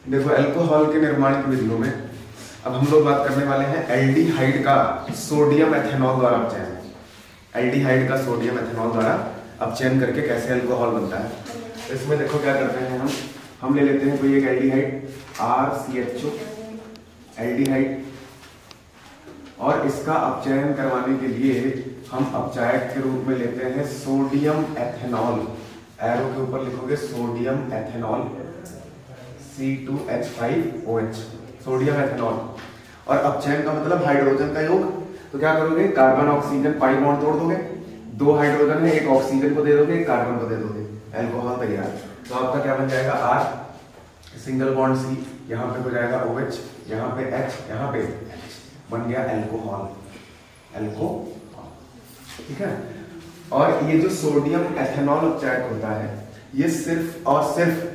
देखो अल्कोहल के निर्माण की विधियों में अब हम लोग बात करने वाले हैं एल्डिहाइड का सोडियम एथेनॉल द्वारा अपचयन। एल्डिहाइड का सोडियम एथेनॉल द्वारा अपचयन करके कैसे अल्कोहल बनता है। तो इसमें देखो क्या करते हैं, हम ले लेते हैं कोई एक एल्डिहाइड RCHO एल्डिहाइड, और इसका अपचयन करवाने के लिए हम अपचायक के रूप में लेते हैं सोडियम एथेनॉल। एरो के ऊपर लिखोगे sodium ethanol C2H5OH, sodium ethanol. और अपचयन का मतलब हाइड्रोजन का योग। तो क्या करोगे, कार्बन ऑक्सीजन पाई बॉन्ड तोड़ दोगे, दो हाइड्रोजन है, एक ऑक्सीजन को दे दोगे, एक कार्बन को दे दोगे, अल्कोहल तैयार। तो आपका क्या बन जाएगा, R सिंगल बॉन्ड C, यहाँ पे हो जाएगा OH, यहाँ पे H, यहाँ पे H, बन गया अल्कोहल। ठीक है। और ये जो सोडियम एथेनॉल अपचायक होता है ये सिर्फ और सिर्फ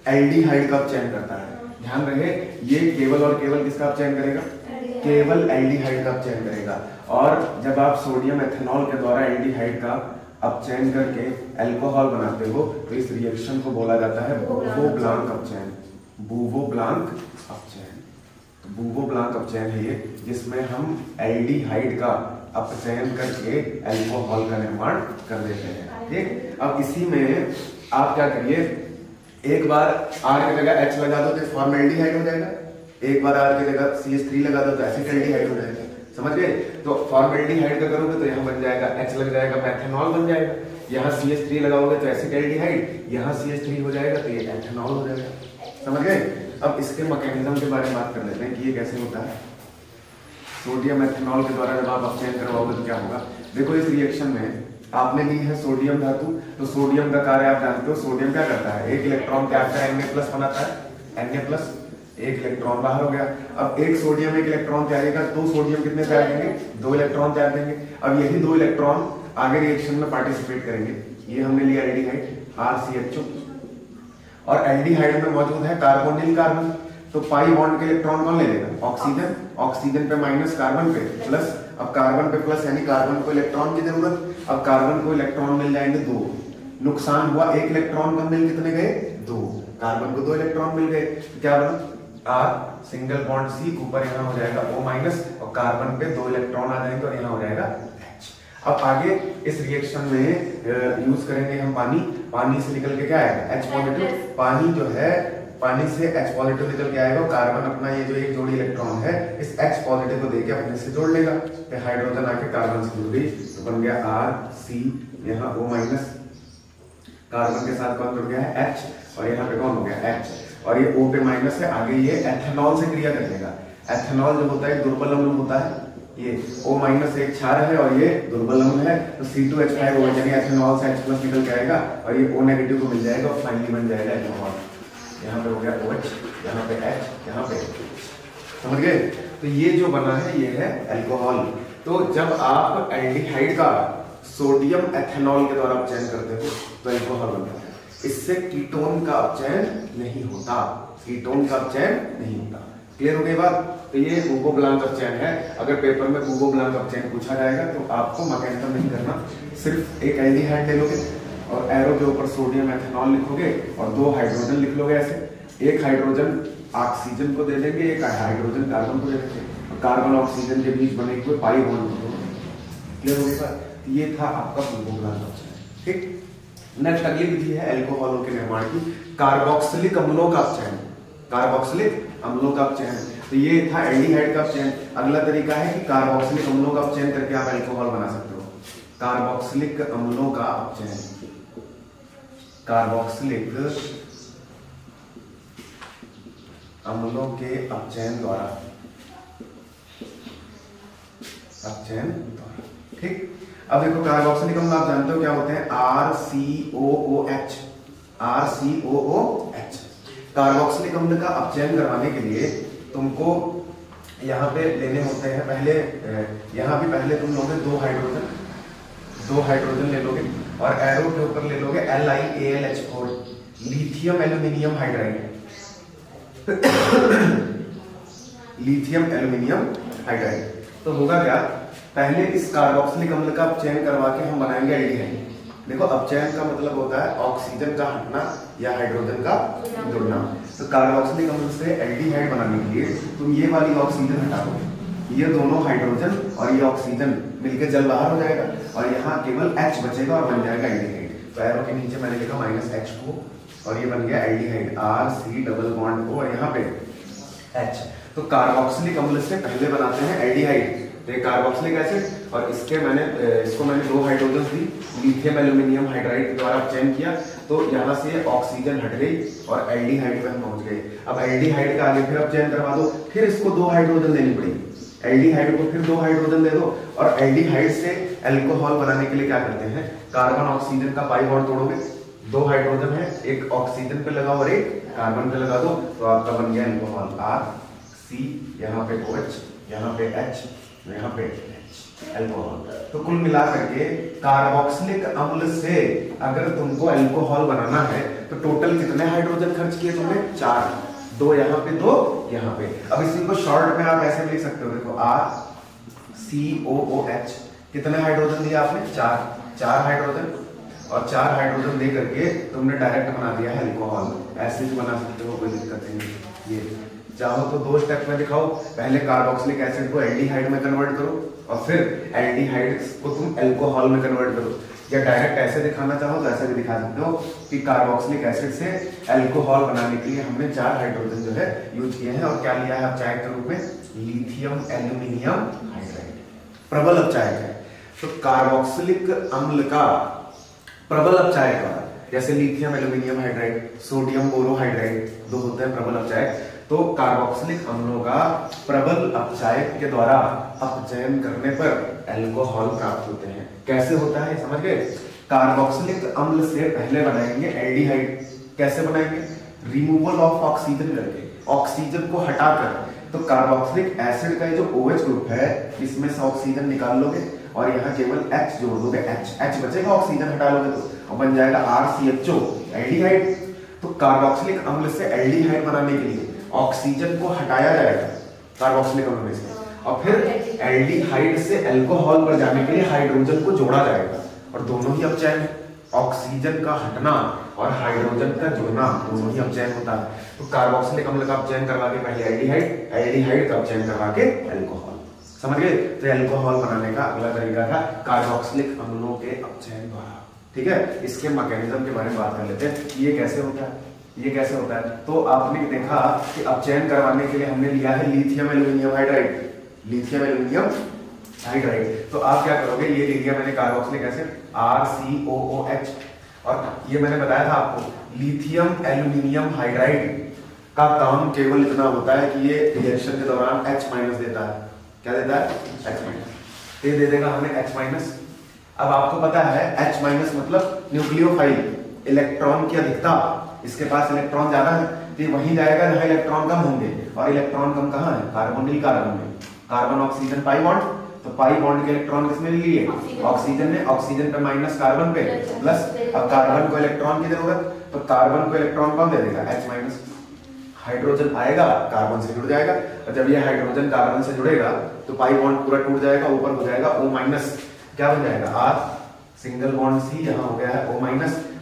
एल्डिहाइड का अपचयन करता है। ध्यान रहे, ये केवल और केवल किसका अपचयन करेगा, केवल एल्डिहाइड का अपचयन करेगा। और जब आप सोडियम एथेनॉल के द्वारा एल्डिहाइड का अपचयन करके अल्कोहल बनाते हो तो इस रिएक्शन को बोला जाता है बूवो-ब्लांक अपचयन। बूवो-ब्लांक अपचयन, तो बूवो-ब्लांक अपचयन है ये, जिसमें हम एल्डिहाइड का अपचयन करके अल्कोहल का निर्माण कर देते हैं। ठीक, अब इसी में आप क्या करिए, एक बार R की जगह H लगा दो तो फॉर्मल्डिहाइड हो जाएगा, एक बार R की जगह CH3 लगा दो तो एसिटाल्डिहाइड हो जाएगा। समझ गए। तो फॉर्मल्डिहाइड का करोगे तो यहाँ बन जाएगा H लग जाएगा मेथनॉल बन जाएगा, यहाँ CH3 लगाओगे तो एसिटाल्डिहाइड, यहाँ CH3 हो जाएगा तो ये एथेनॉल हो जाएगा। समझ गए। अब इसके मैकेनिज्म के बारे में बात कर लेते हैं कि ये कैसे होता है। सोडियम एथेनॉल के द्वारा जब आप अपचयन करवाओगे तो क्या होगा। देखो इस रिएक्शन में आपने ली है सोडियम धातु, तो सोडियम का कार्य आप जानते हो। सोडियम क्या करता है, एक इलेक्ट्रॉन त्याग कर Na+ बनाता है, Na+, एक इलेक्ट्रॉन बाहर हो गया। अब एक सोडियम एक इलेक्ट्रॉन त्यागेगा, दो सोडियम कितने त्याग देंगे, दो इलेक्ट्रॉन त्याग देंगे। अब यही दो इलेक्ट्रॉन आगे रिएक्शन में पार्टिसिपेट करेंगे। ये हमने लिया एल्डिहाइड RCHO, और एल्डिहाइड में मौजूद है कार्बोनिल कार्बन, तो पाई बॉन्ड के इलेक्ट्रॉन कौन ले लेगा, ऑक्सीजन। ऑक्सीजन पे माइनस, कार्बन पे प्लस। अब कार्बन पे प्लस यानी कार्बन को इलेक्ट्रॉन की जरूरत। अब कार्बन को इलेक्ट्रॉन मिल जाएंगे दो, नुकसान हुआ, एक इलेक्ट्रॉन कम मिल कितने गए, दो। कार्बन को दो इलेक्ट्रॉन मिल गए, तो क्या बना, R सिंगल बॉन्ड C, ऊपर यहाँ हो जाएगा O-, और कार्बन पे दो इलेक्ट्रॉन आ जाएंगे और यहाँ हो जाएगा H। अब आगे इस रिएक्शन में यूज करेंगे हम पानी। पानी से निकल के क्या आएगा, H+। पानी जो है, पानी से H+ निकल के आएगा, कार्बन अपना ये जो एक जोड़ी इलेक्ट्रॉन है इस H+ को देके अपने से जोड़ लेगा, तो हाइड्रोजन आके कार्बन से जुड़ गई, तो बन गया R, C, यहाँ O-, कार्बन के साथ कौन जुड़ गया है, H, और यहाँ पे कौन हो गया, H, और ये O पे माइनस है, आगे ये एथेनॉल से क्रिया कर लेगा। एथेनॉल जो होता है दुर्बल अम्ल होता है, ये O- एक क्षार है और ये दुर्बल अम्ल है, तो C2H5OH यानी एथेनॉल से H+ निकल के आएगा और ये O- को मिल जाएगा और फाइनली बन जाएगा एल्कोहल। यहाँ पे हो गया OH, यहाँ पे H, यहाँ पे समझ गए। तो ये जो बना है ये है अल्कोहल। तो जब आप एल्डिहाइड का सोडियम एथेनॉल के द्वारा अपचयन करते हो तो अल्कोहल बनता है। इससे कीटोन का अपचयन नहीं होता, कीटोन का अपचयन नहीं होता। क्लियर हो गई बात। तो ये बूवो-ब्लांक अपचयन है। अगर पेपर में बूवो-ब्लांक अपचयन पूछा जाएगा तो आपको मैकेनिज्म नहीं करना, सिर्फ एक एल्डिहाइड ले लोगे और एरो के ऊपर सोडियम एथेनॉल लिखोगे और दो हाइड्रोजन लिख लोगे ऐसे। एक हाइड्रोजन ऑक्सीजन को दे देंगे, एक हाइड्रोजन कार्बन को दे देंगे, कार्बन ऑक्सीजन के बीच बने हुए पाई बॉन्ड को। क्लियर हो गया। ये था आपका बूवो-ब्लांक अपचयन। ठीक, नेक्स्ट अगली विधि है अल्कोहलों के निर्माण की, कार्बोक्सिलिक अम्लों का अपचयन। कार्बोक्सिलिक अम्लों का अपचयन, तो ये था एल्डिहाइड का अपचयन। अगला तरीका है कि कार्बोक्सिलिक अम्लों का अपचयन करके आप अल्कोहल बना सकते हो। कार्बोक्सिलिक अम्लों का अपचयन, कार्बोक्सिलिक अम्लों के अपचयन द्वारा, ठीक। अब देखो कार्बोक्सिलिक अम्ल आप जानते हो क्या होते हैं, RCOOH, RCOOH। कार्बोक्सिलिक अम्ल का अपचयन करवाने के लिए तुमको यहाँ पे लेने होते हैं, पहले यहाँ भी पहले तुम लोगे दो हाइड्रोजन ले लोगे और एरो के ऊपर ले लोगे LiAlH4, lithium aluminium hydride. Lithium aluminium hydride. तो होगा क्या, पहले इस कार्बोक्सिलिक अम्ल का अपचयन करवा के हम बनाएंगे एल्डिहाइड। देखो अपचयन का मतलब होता है ऑक्सीजन का हटना या हाइड्रोजन का जुड़ना। तो कार्बोक्सिलिक अम्ल से एल्डिहाइड बनाने के लिए तुम ये वाली ऑक्सीजन हटा दो, ये दोनों हाइड्रोजन और ये ऑक्सीजन मिलकर जल बाहर हो जाएगा और यहाँ केवल H बचेगा और बन जाएगा एल्डिहाइड। तो एरो के नीचे मैंने लिखा -H2 और ये बन गया aldehyde RC double bond O और यहाँ पे H। तो कार्बोक्सिलिक अम्ल से पहले बनाते हैं एल्डिहाइड, तो ये कार्बोक्सिलिक एसिड और इसको मैंने 2 हाइड्रोजन दी, लिथियम एल्यूमिनियम हाइड्राइड के द्वारा अपचयन किया, तो यहाँ से ऑक्सीजन हट गई और एल्डिहाइड पे हम पहुंच गए। अब एल्डिहाइड का आगे फिर अपचयन करवा दो, फिर इसको 2 हाइड्रोजन देनी पड़ेगी, एल्डिहाइड को फिर 2 हाइड्रोजन दे दो और एल्डिहाइड से अल्कोहल बनाने के लिए क्या करते हैं, कार्बन ऑक्सीजन का पाई बॉन्ड तोड़ोगे, 2 हाइड्रोजन है, एक ऑक्सीजन पे लगाओ और एक कार्बन पे लगा दो, तो आपका बन गया अल्कोहल RC, यहाँ पे OH, यहाँ पे H, यहाँ पे अल्कोहल। तो कुल मिला करके कार्बोक्सिलिक अम्ल से अगर तुमको अल्कोहल बनाना है तो टोटल कितने हाइड्रोजन खर्च किए तुमने, 4, 2 यहाँ पे 2 यहाँ पे। अब इसी को शॉर्ट में आप ऐसे लिख सकते हो, देखो RCOOH, कितने हाइड्रोजन दिया आपने, 4 हाइड्रोजन और 4 हाइड्रोजन दे करके तुमने डायरेक्ट बना दिया है अल्कोहल। ऐसे भी बना सकते हो, कोई दिक्कत नहीं। ये चाहो तो 2 स्टेप में दिखाओ, पहले कार्बोक्सिलिक एसिड को एल्डिहाइड में कन्वर्ट करो और फिर एल्डिहाइड को तुम अल्कोहल में कन्वर्ट करो, या डायरेक्ट ऐसे दिखाना चाहो तो ऐसे भी दिखा सकते हो कि कार्बोक्सिलिक एसिड से अल्कोहल बनाने के लिए हमने 4 हाइड्रोजन जो है यूज किए हैं और क्या लिया है अपचायक के रूप में, लिथियम एल्यूमिनियम हाइड्राइड, प्रबल अपचायक है। तो कार्बोक्सिलिक अम्ल का प्रबल अपचायक का, जैसे lithium aluminium hydride, sodium borohydride, 2 होते हैं प्रबल अपचायक। तो कार्बोक्सिलिक अम्लों का प्रबल अपचायक के द्वारा अपचयन करने पर अल्कोहल प्राप्त होते हैं। कैसे होता है समझ गए? कार्बोक्सिलिक अम्ल से पहले बनाएंगे एल्डिहाइड, कैसे बनाएंगे, रिमूवल ऑफ ऑक्सीजन करके, ऑक्सीजन को हटाकर। तो कार्बोक्सिलिक एसिड का जो OH ग्रुप है इसमें से ऑक्सीजन निकाल लोगे और यहाँ केवल H जोड़ दोगे, H बचेगा, ऑक्सीजन हटा लोगे तो और बन जाएगा RCHO एल्डिहाइड। तो कार्बोक्सिलिक अम्ल से एल्डिहाइड बनाने के लिए ऑक्सीजन को हटाया जाएगा कार्बोक्सिलिक अम्ल से और फिर एल्डिहाइड से अल्कोहल पर जाने के लिए हाइड्रोजन को जोड़ा जाएगा और दोनों ही अपचयन, ऑक्सीजन का हटना और हाइड्रोजन का जुड़ना दोनों ही अपचयन होता है। तो कार्बोक्सिलिक अम्ल का अपचयन करवा के पहले एल्डिहाइड, एल्डिहाइड का अपचयन करवा के अल्कोहल, समझ गए? तो अल्कोहल बनाने का अगला तरीका था कार्बोक्सिलिक अम्लों के अपचयन द्वारा। ठीक है, इसके मैकेनिज्म के बारे में बात कर लेते हैं, ये कैसे होता है, ये कैसे होता है। तो आपने देखा कि अपचयन करवाने के लिए हमने लिया है lithium aluminium hydride, lithium aluminium hydride. तो आप क्या करोगे, ये ले लिया मैंने कार्बोक्सिलिक एसिड RCOOH और ये मैंने बताया था आपको लिथियम एल्यूमिनियम हाइड्राइड का काम केवल इतना होता है कि ये रिएक्शन के दौरान H- देता है। क्या देता है? H-, ये दे देगा हमें H-। अब आपको पता है H- मतलब न्यूक्लियोफाइल, इलेक्ट्रॉन की अधिकता, इसके पास इलेक्ट्रॉन ज्यादा है तो ये वहीं जाएगा जहां इलेक्ट्रॉन कम होंगे और इलेक्ट्रॉन कम कहां है, कार्बोनिल कार्बन में। कार्बन ऑक्सीजन पाई बॉन्ड, तो पाई बॉन्ड के इलेक्ट्रॉन किसने लिए, ऑक्सीजन ने, ऑक्सीजन पे माइनस कार्बन पे प्लस। अब कार्बन को इलेक्ट्रॉन की जरूरत, तो कार्बन को इलेक्ट्रॉन कौन दे देगा, H-। हाइड्रोजन आएगा कार्बन से जुड़ जाएगा और जब ये हाइड्रोजन कार्बन से जुड़ेगा तो पाई बॉन्ड पूरा टूट जाएगा, ऊपर हो जाएगा O-, क्या बन जाएगा R, सिंगल बॉन्ड C, यहाँ हो गया है O-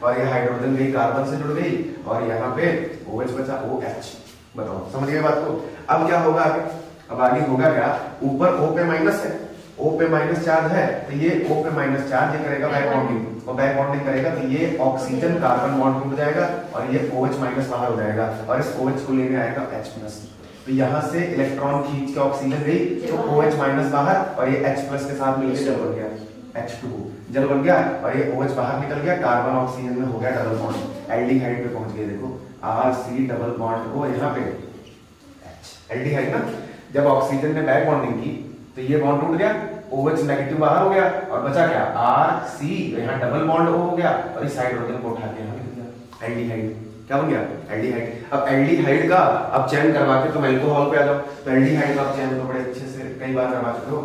और ये हाइड्रोजन गई कार्बन से जुड़ गई और यहाँ पे OH बचा OH। बताओ समझ गए बात को? अब क्या होगा आगे, अब आगे होगा क्या, ऊपर O पे माइनस है, O पे माइनस चार्ज है तो ये O पे माइनस चार्ज ये करेगा बैक बॉन्डिंग और बैक बॉन्डिंग करेगा तो ये ऑक्सीजन कार्बन बॉन्ड टूट जाएगा और ये OH- बाहर हो जाएगा और इस OH को लेने आएगा H+। तो यहाँ से इलेक्ट्रॉन खींच के ऑक्सीजन गई तो OH- बाहर और ये H+ के साथ मिलकर जल बन गया, H2 जल बन गया और ये OH बाहर निकल गया, कार्बन ऑक्सीजन में हो गया डबल बॉन्ड, एल्डिहाइड पे पहुंच गए। देखो RC डबल बॉन्ड को यहाँ पे H, एल्डिहाइड ना। जब ऑक्सीजन ने बैक बॉन्डिंग की तो ये बॉन्ड टूट गया, OH- बाहर हो गया और बचा क्या, RC, यहाँ डबल बॉन्ड O हो गया और इस हाइड्रोजन को उठा के यहाँ लिख दिया एल्डिहाइड। क्या बन गया, एल्डिहाइड। अब एल्डिहाइड का अपचयन करवा के तुम अल्कोहल पे आ जाओ, तो एल्डिहाइड का अपचयन तो बड़े अच्छे से कई बार करवा चुके हो।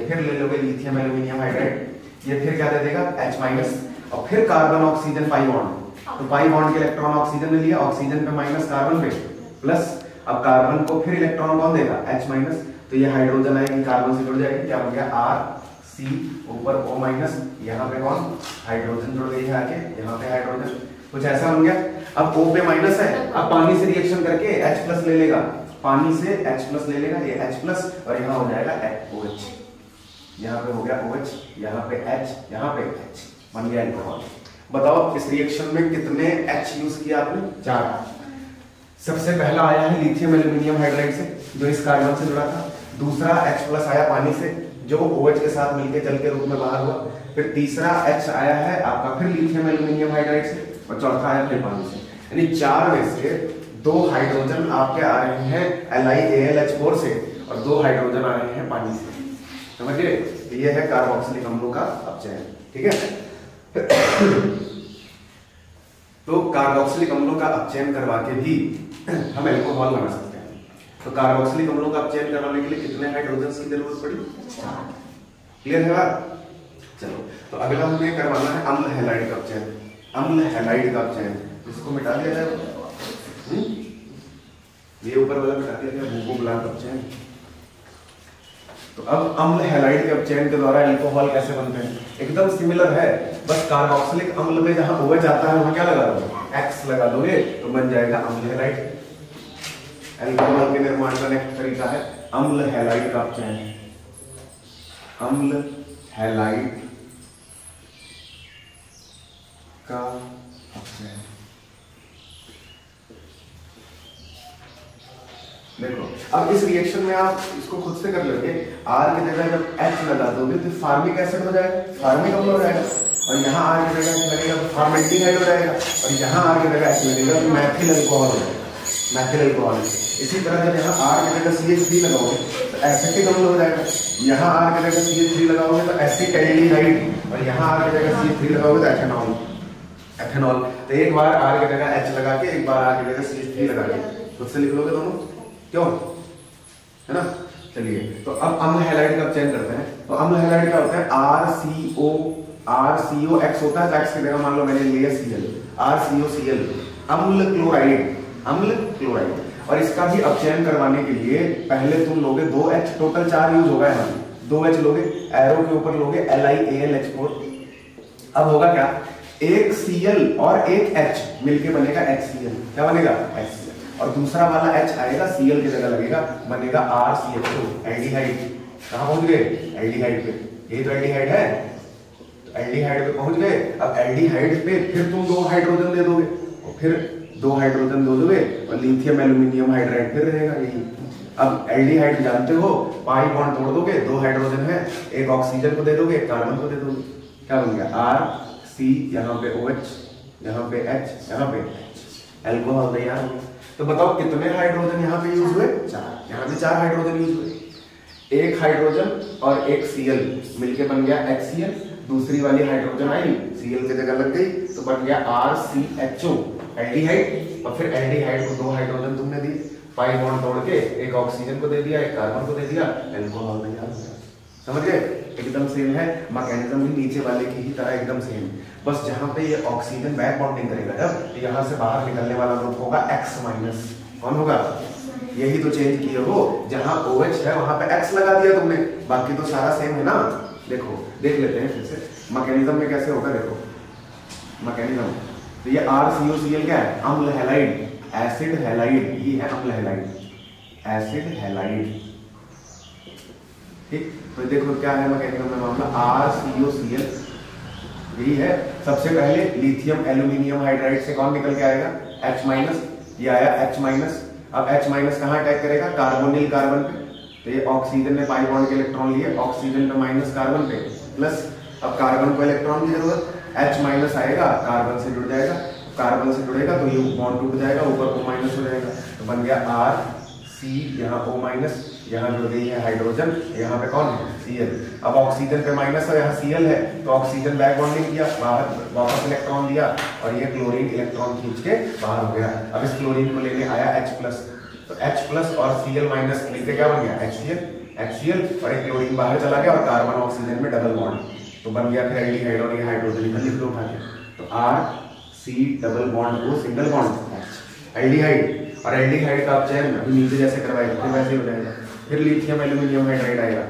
फिर ले लोगे लिथियम एल्यूमिनियम हाइड्राइड, ये फिर क्या दे देगा H- और फिर कार्बन ऑक्सीजन पाई बॉन्ड, तो पाई बॉन्ड के इलेक्ट्रॉन ऑक्सीजन ने लिया, ऑक्सीजन पे माइनस कार्बन पे प्लस। अब कार्बन को फिर इलेक्ट्रॉन कौन देगा, H-, तो ये हाइड्रोजन आएगी कार्बन से जुड़ जाएगी, क्या बन गया C ऊपर O माइनस, यहाँ पे कौन हाइड्रोजन जुड़ गई है आके, यहाँ पे हाइड्रोजन, कुछ ऐसा बन गया। अब O पे माइनस है, अब पानी से रिएक्शन करके H प्लस ले लेगा, पानी से H प्लस ले लेगा, ये H प्लस और यहाँ हो जाएगा OH, यहाँ पे हो गया OH, यहाँ पे H, यहाँ पे H, बन गया अल्कोहल। बताओ इस रिएक्शन में कितने H यूज किया आपने? 4। सबसे पहला आया है लिथियम एल्यूमिनियम हाइड्राइड से जो इस कार्बन से जुड़ा था, दूसरा H प्लस आया पानी से जो OH के साथ मिलकर जल के रूप में बाहर हुआ, फिर तीसरा H आया है आपका फिर लिथियम एल्यूमिनियम हाइड्राइड से, और चौथा आया फिर पानी से। यानी 4 में से 2 हाइड्रोजन आपके आ रहे हैं LiAlH4 से और 2 हाइड्रोजन आ रहे हैं पानी से, समझिए। ये है कार्बोक्सिलिक अम्लों का अपचयन, ठीक है। तो कार्बोक्सिलिक अम्लों का अपचयन करवा के भी हम अल्कोहल बना सकते हैं। तो कार्बोक्सिलिक अम्लों का अपचयन करवाने के लिए कितने हाइड्रोजन की जरूरत पड़ी? 4। क्लियर है बात? चलो, तो अगला हमें करवाना है अम्ल हैलाइड का अपचयन। अम्ल हैलाइड का अपचयन, इसको मिटा दिया जाए, ये ऊपर वाला मिटा दिया जाए, भूको गुलाब का अपचयन। तो अब अम्ल हैलाइड के अपचयन के द्वारा अल्कोहल कैसे बनते हैं? एकदम सिमिलर है, बस कार्बोक्सिलिक अम्ल में जहां OH आता है वहां क्या लगा दोगे? X लगा दोगे तो बन जाएगा अम्ल हैलाइड। अल्कोहल के निर्माण का नेक्स्ट तरीका है अम्ल हैलाइड का अपचयन। अम्ल हैलाइड का अपचयन, देखो अब इस रिएक्शन में आप इसको खुद से कर लोगे, R की जगह जब H लगा दोगे तो फार्मिक एसिड हो जाएगा, फार्मिक अम्ल हो जाएगा, और यहाँ R की जगह H लगेगा तो फार्मेल्डिहाइड हो जाएगा, और यहाँ R की जगह H लगेगा तो मैथिल अल्कोहल हो जाएगा, मैथिल अल्कोहल। इसी तरह जब यहाँ R की जगह CH3 लगाओगे तो एसिटिक अम्ल हो जाएगा, यहाँ R की जगह CH3 लगाओगे तो एसिटाइलडिहाइड, और यहाँ R की जगह CH3 लगाओगे तो एथेनॉल, एथेनॉल। तो एक बार R की जगह H लगा के एक बार R की जगह CH3 लगा के खुद से लिख लोगे दोनों, क्यों, है ना। चलिए, तो अब अम्ल हैलाइड का अपचयन करते हैं। तो अम्ल हैलाइड क्या होता है? RCOX होता है, तो X की जगह मान लो मैंने लिया Cl, RCOCl, अम्ल क्लोराइड, अम्ल क्लोराइड। और इसका भी अपचयन करवाने के लिए पहले तुम लोगे 2H, टोटल 4 यूज होगा यहाँ, 2H लोगे, एरो के ऊपर लोगे LiAlH4। अब होगा क्या? एक Cl और एक H मिलके बनेगा HCl, क्या बनेगा? HCl, और दूसरा वाला H आएगा Cl की जगह लगेगा, बनेगा RCHO, एल्डिहाइड। कहां पहुंच गए? एल्डिहाइड पे। ये तो एल्डिहाइड है, तो एल्डिहाइड पे पहुंच गए। अब एल्डिहाइड पे फिर तुम 2 हाइड्रोजन दे दोगे, और फिर 2 हाइड्रोजन दे दोगे, और लिथियम एल्यूमिनियम हाइड्राइड फिर रहेगा यही। अब एल्डिहाइड जानते हो, पाई बॉन्ड तोड़ दोगे, 2 हाइड्रोजन है, एक ऑक्सीजन को दे दोगे, एक कार्बन को दे दोगे, क्या बन गया? RC, यहाँ पे OH, यहाँ पे H, यहाँ पे अल्कोहल तैयार हो गया। तो बताओ कितने हाइड्रोजन यहाँ पे यूज हुए? 4। यहाँ पे 4 हाइड्रोजन यूज हुए, एक हाइड्रोजन और एक Cl मिलके बन गया HCl, दूसरी वाली हाइड्रोजन आई Cl की जगह लग गई तो बन गया RCHO, एल्डिहाइड। और फिर एल्डिहाइड को 2 हाइड्रोजन तुमने दी, पाई बॉन्ड तोड़ के एक ऑक्सीजन को दे दिया, एक कार्बन को दे दिया, अल्कोहल तैयार हो गया। समझ गए? एकदम सेम है, मैकेनिज्म भी नीचे वाले की ही तरह एकदम सेम। बस जहां पे ये ऑक्सीजन बैक बॉन्डिंग करेगा जब, यहाँ से बाहर निकलने वाला ग्रुप होगा X-। कौन होगा? यही तो चेंज किए हो, जहां OH है वहां पे X लगा दिया तुमने, बाकी तो सारा सेम है ना। देखो देख लेते हैं फिर से मैकेनिज्म में कैसे होगा। देखो मैकेनिज्म, तो ये RCOCl क्या है? अम्ल हैलाइड, एसिड हैलाइड, ये है अम्ल हैलाइड, एसिड हैलाइड, ठीक। तो देखो क्या है मैकेनिज्म में मामला, RCOCl यही है। सबसे पहले लिथियम एल्यूमिनियम हाइड्राइड से कौन निकल के आएगा? H-, ये आया H-। अब H- कहां अटैक करेगा? कार्बोनिल कार्बन पे, तो ये ऑक्सीजन ने पाई बॉन्ड के इलेक्ट्रॉन लिए, ऑक्सीजन पे माइनस कार्बन पे प्लस, अब कार्बन को इलेक्ट्रॉन की जरूरत, H- आएगा, कार्बन से जुड़ जाएगा, कार्बन से जुड़ेगा तो ये बॉन्ड टूट जाएगा, ऊपर O- हो जाएगा, तो बन गया RC, यहाँ O-, यहाँ जुड़ गई है हाइड्रोजन, यहाँ पे कौन है? Cl। अब ऑक्सीजन पे माइनस है, यहाँ Cl है, तो ऑक्सीजन बैक बॉन्डिंग किया, बाहर वापस इलेक्ट्रॉन दिया, और ये क्लोरीन इलेक्ट्रॉन खींच के बाहर हो गया। अब इस क्लोरीन को लेने आया H+, तो H+ और Cl- मिलकर क्या बन गया? HCl, और एक क्लोरीन बाहर चला गया और कार्बन ऑक्सीजन में डबल बॉन्ड, तो बन गया फिर एल्डिहाइड, और ये हाइड्रोजन इधर लिख लो उठा के, तो RC double bond O single bond aldehyde. और एल्डिहाइड का अपचयन अभी नीचे जैसे करवाएगा फिर वैसे हो जाएगा। फिर लिथियम एल्यूमिनियम हाइड्राइड आएगा,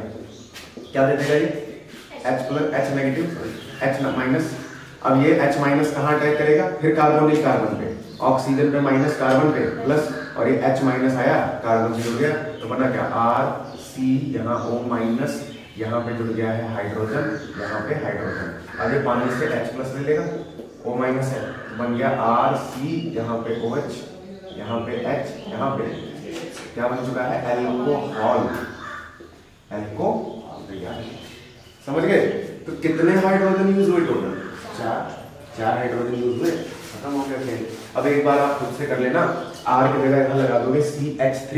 क्या दे देगा ये? H plus H negative H minus. अब ये H माइनस कहाँ अटैक करेगा, फिर कार्बोनिल कार्बन पे, ऑक्सीजन पे माइनस कार्बन पे प्लस, और ये H माइनस आया कार्बन से जुड़ गया तो बना क्या R C, यहाँ O माइनस, यहाँ पे जुड़ गया है हाइड्रोजन, यहाँ पे हाइड्रोजन। अब ये पानी से H प्लस ले लेगा, O माइनस है तो बन गया R C, यहाँ पे OH, यहाँ पे H, यहाँ पे क्या बन चुका है एल्कोहल। एल्कोहल समझ गए। तो कितने हाइड्रोजन यूज हुए टोटल, चार हाइड्रोजन यूज हुए, खत्म हो गया खेल। अब एक बार आप खुद से कर लेना, R की जगह यहाँ लगा दोगे CH3,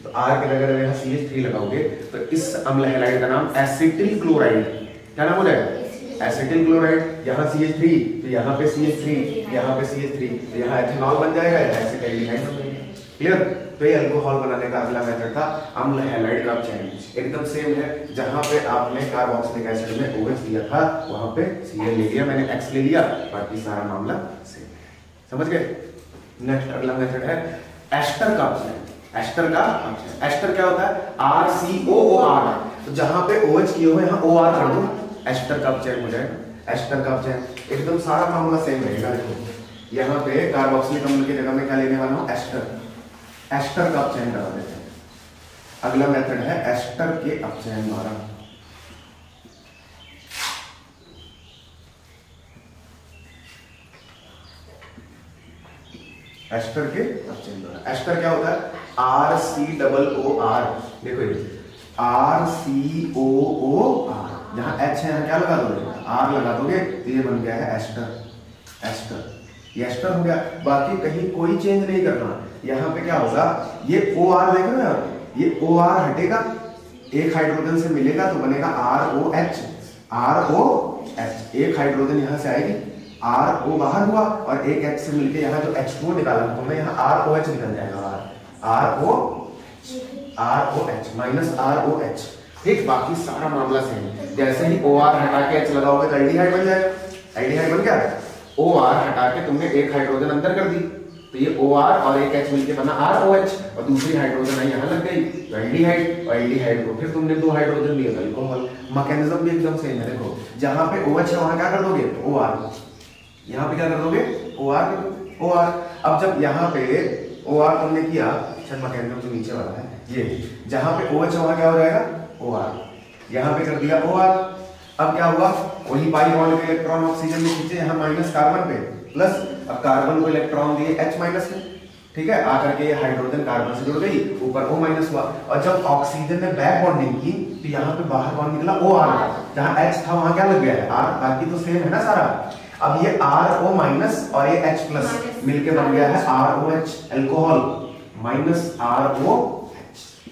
तो R की जगह यहाँ CH3 लगाओगे तो इस अम्ल हैलाइड का नाम एसिटिल क्लोराइड, क्या नाम हो जाएगा एसिटिल क्लोराइड। यहाँ CH3 तो यहाँ पे CH3, यहाँ पे CH3 तो यहाँ एथेनॉल बन जाएगा, एसिटाइलडिहाइड बन जाएगा। क्लियर। तो ये अल्कोहल बनाने का अगला मेथड था अम्ल हैलाइड का चेन, एकदम सेम है। जहां पे आपने कार्बोक्सिलिक एसिड में OH दिया था वहां पे Cl ले लिया मैंने, X ले लिया, बाकी सारा मामला सेम है। समझ गए। नेक्स्ट अगला मेथड है एस्टर का चेन। एस्टर का चेन, एस्टर क्या होता है RCOOR, तो जहां पे OH किए हुए यहाँ OR कर दो, एस्टर का चेन हो जाएगा। एस्टर का चेन एकदम सारा मामला सेम रहेगा। देखो यहाँ पे कार्बोक्सिलिक अम्ल की जगह में क्या लेने वाला हूँ एस्टर, एस्टर का अपचयन करा देते हैं। अगला मेथड है एस्टर के अपचयन द्वारा। एस्टर के अपचयन द्वारा। एस्टर क्या होता है RCOOR, देखो ये RCOOR, जहां H है यहाँ क्या लगा दोगे R लगा दोगे तो ये बन गया है एस्टर। एस्टर ये एस्टर हो गया। बाकी कहीं कोई चेंज नहीं करना। यहाँ पे क्या होगा, ये OR देख रहे हो, ये OR हटेगा, एक हाइड्रोजन से मिलेगा तो बनेगा ROH। ROH एक हाइड्रोजन यहाँ से आएगी, RO बाहर हुआ और एक H से मिलके यहाँ जो H2 निकाला तो मैं यहाँ ROH निकल जाएगा, ROH माइनस ROH। ठीक, बाकी सारा मामला सेम। जैसे ही OR हटा के H लगाओगे तो एल्डिहाइड बन जाएगा। एल्डिहाइड बन गया। OR हटा के तुमने एक हाइड्रोजन अंदर कर दी तो ये OR और एक H मिलके बना ROH, और दूसरी हाइड्रोजन आई यहाँ लग गई तो एल्डिहाइड, और एल्डिहाइड को फिर तुमने दो हाइड्रोजन लिए अल्कोहल। मैकेनिज्म भी एकदम सेम है। देखो जहां पे OH है वहां क्या कर दोगे OR, यहाँ पे क्या कर दोगे OR कर दोगे OR। अब जब यहाँ पे OR तुमने किया, शायद मैकेनिज्म तो नीचे वाला है, ये जहां पे OH है वहां क्या हो जाएगा OR, यहाँ पे कर दिया OR। अब क्या हुआ, वही पाई बॉन्ड के इलेक्ट्रॉन ऑक्सीजन में खींचे यहाँ माइनस कार्बन पे प्लस, अब कार्बन को इलेक्ट्रॉन दिए H माइनस में, ठीक है, आकर के ये हाइड्रोजन कार्बन से जुड़ गई, ऊपर O माइनस हुआ। और जब ऑक्सीजन ने बैक बॉन्डिंग की तो यहाँ पे बाहर बॉन्ड निकला OR, जहाँ H था वहां क्या लग गया है R, बाकी तो सेम है ना सारा। अब ये RO माइनस और ये H प्लस मिलके बन गया है ROH alcohol minus ROH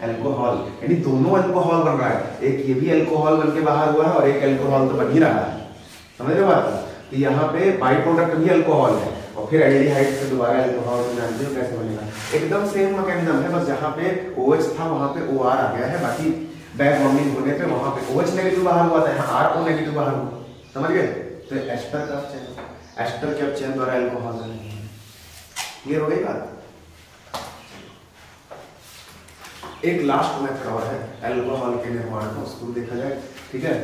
alcohol, यानी दोनों अल्कोहल बन रहा है। एक ये भी अल्कोहल बन के बाहर हुआ है और एक अल्कोहल तो बन ही रहा है। समझ रहे हो बात, तो यहाँ पे बाई प्रोडक्ट भी अल्कोहल है और फिर एल्डिहाइड से दोबारा अल्कोहल तो जानते हो कैसे बनेगा। एकदम सेम मैकेनिज्म है, बस जहाँ पे OH था वहां पे OR आ गया है, बाकी बैक बॉन्डिंग होने पे वहां पे OH नेगेटिव बाहर हुआ था, यहाँ RO नेगेटिव बाहर हुआ। समझ गए। तो एस्टर का अपचयन, एस्टर के अपचयन द्वारा अल्कोहल बनेगा। क्लियर हो गई बात। एक लास्ट मेथड और है अल्कोहल के निर्माण का, उसको देखा जाए। ठीक है,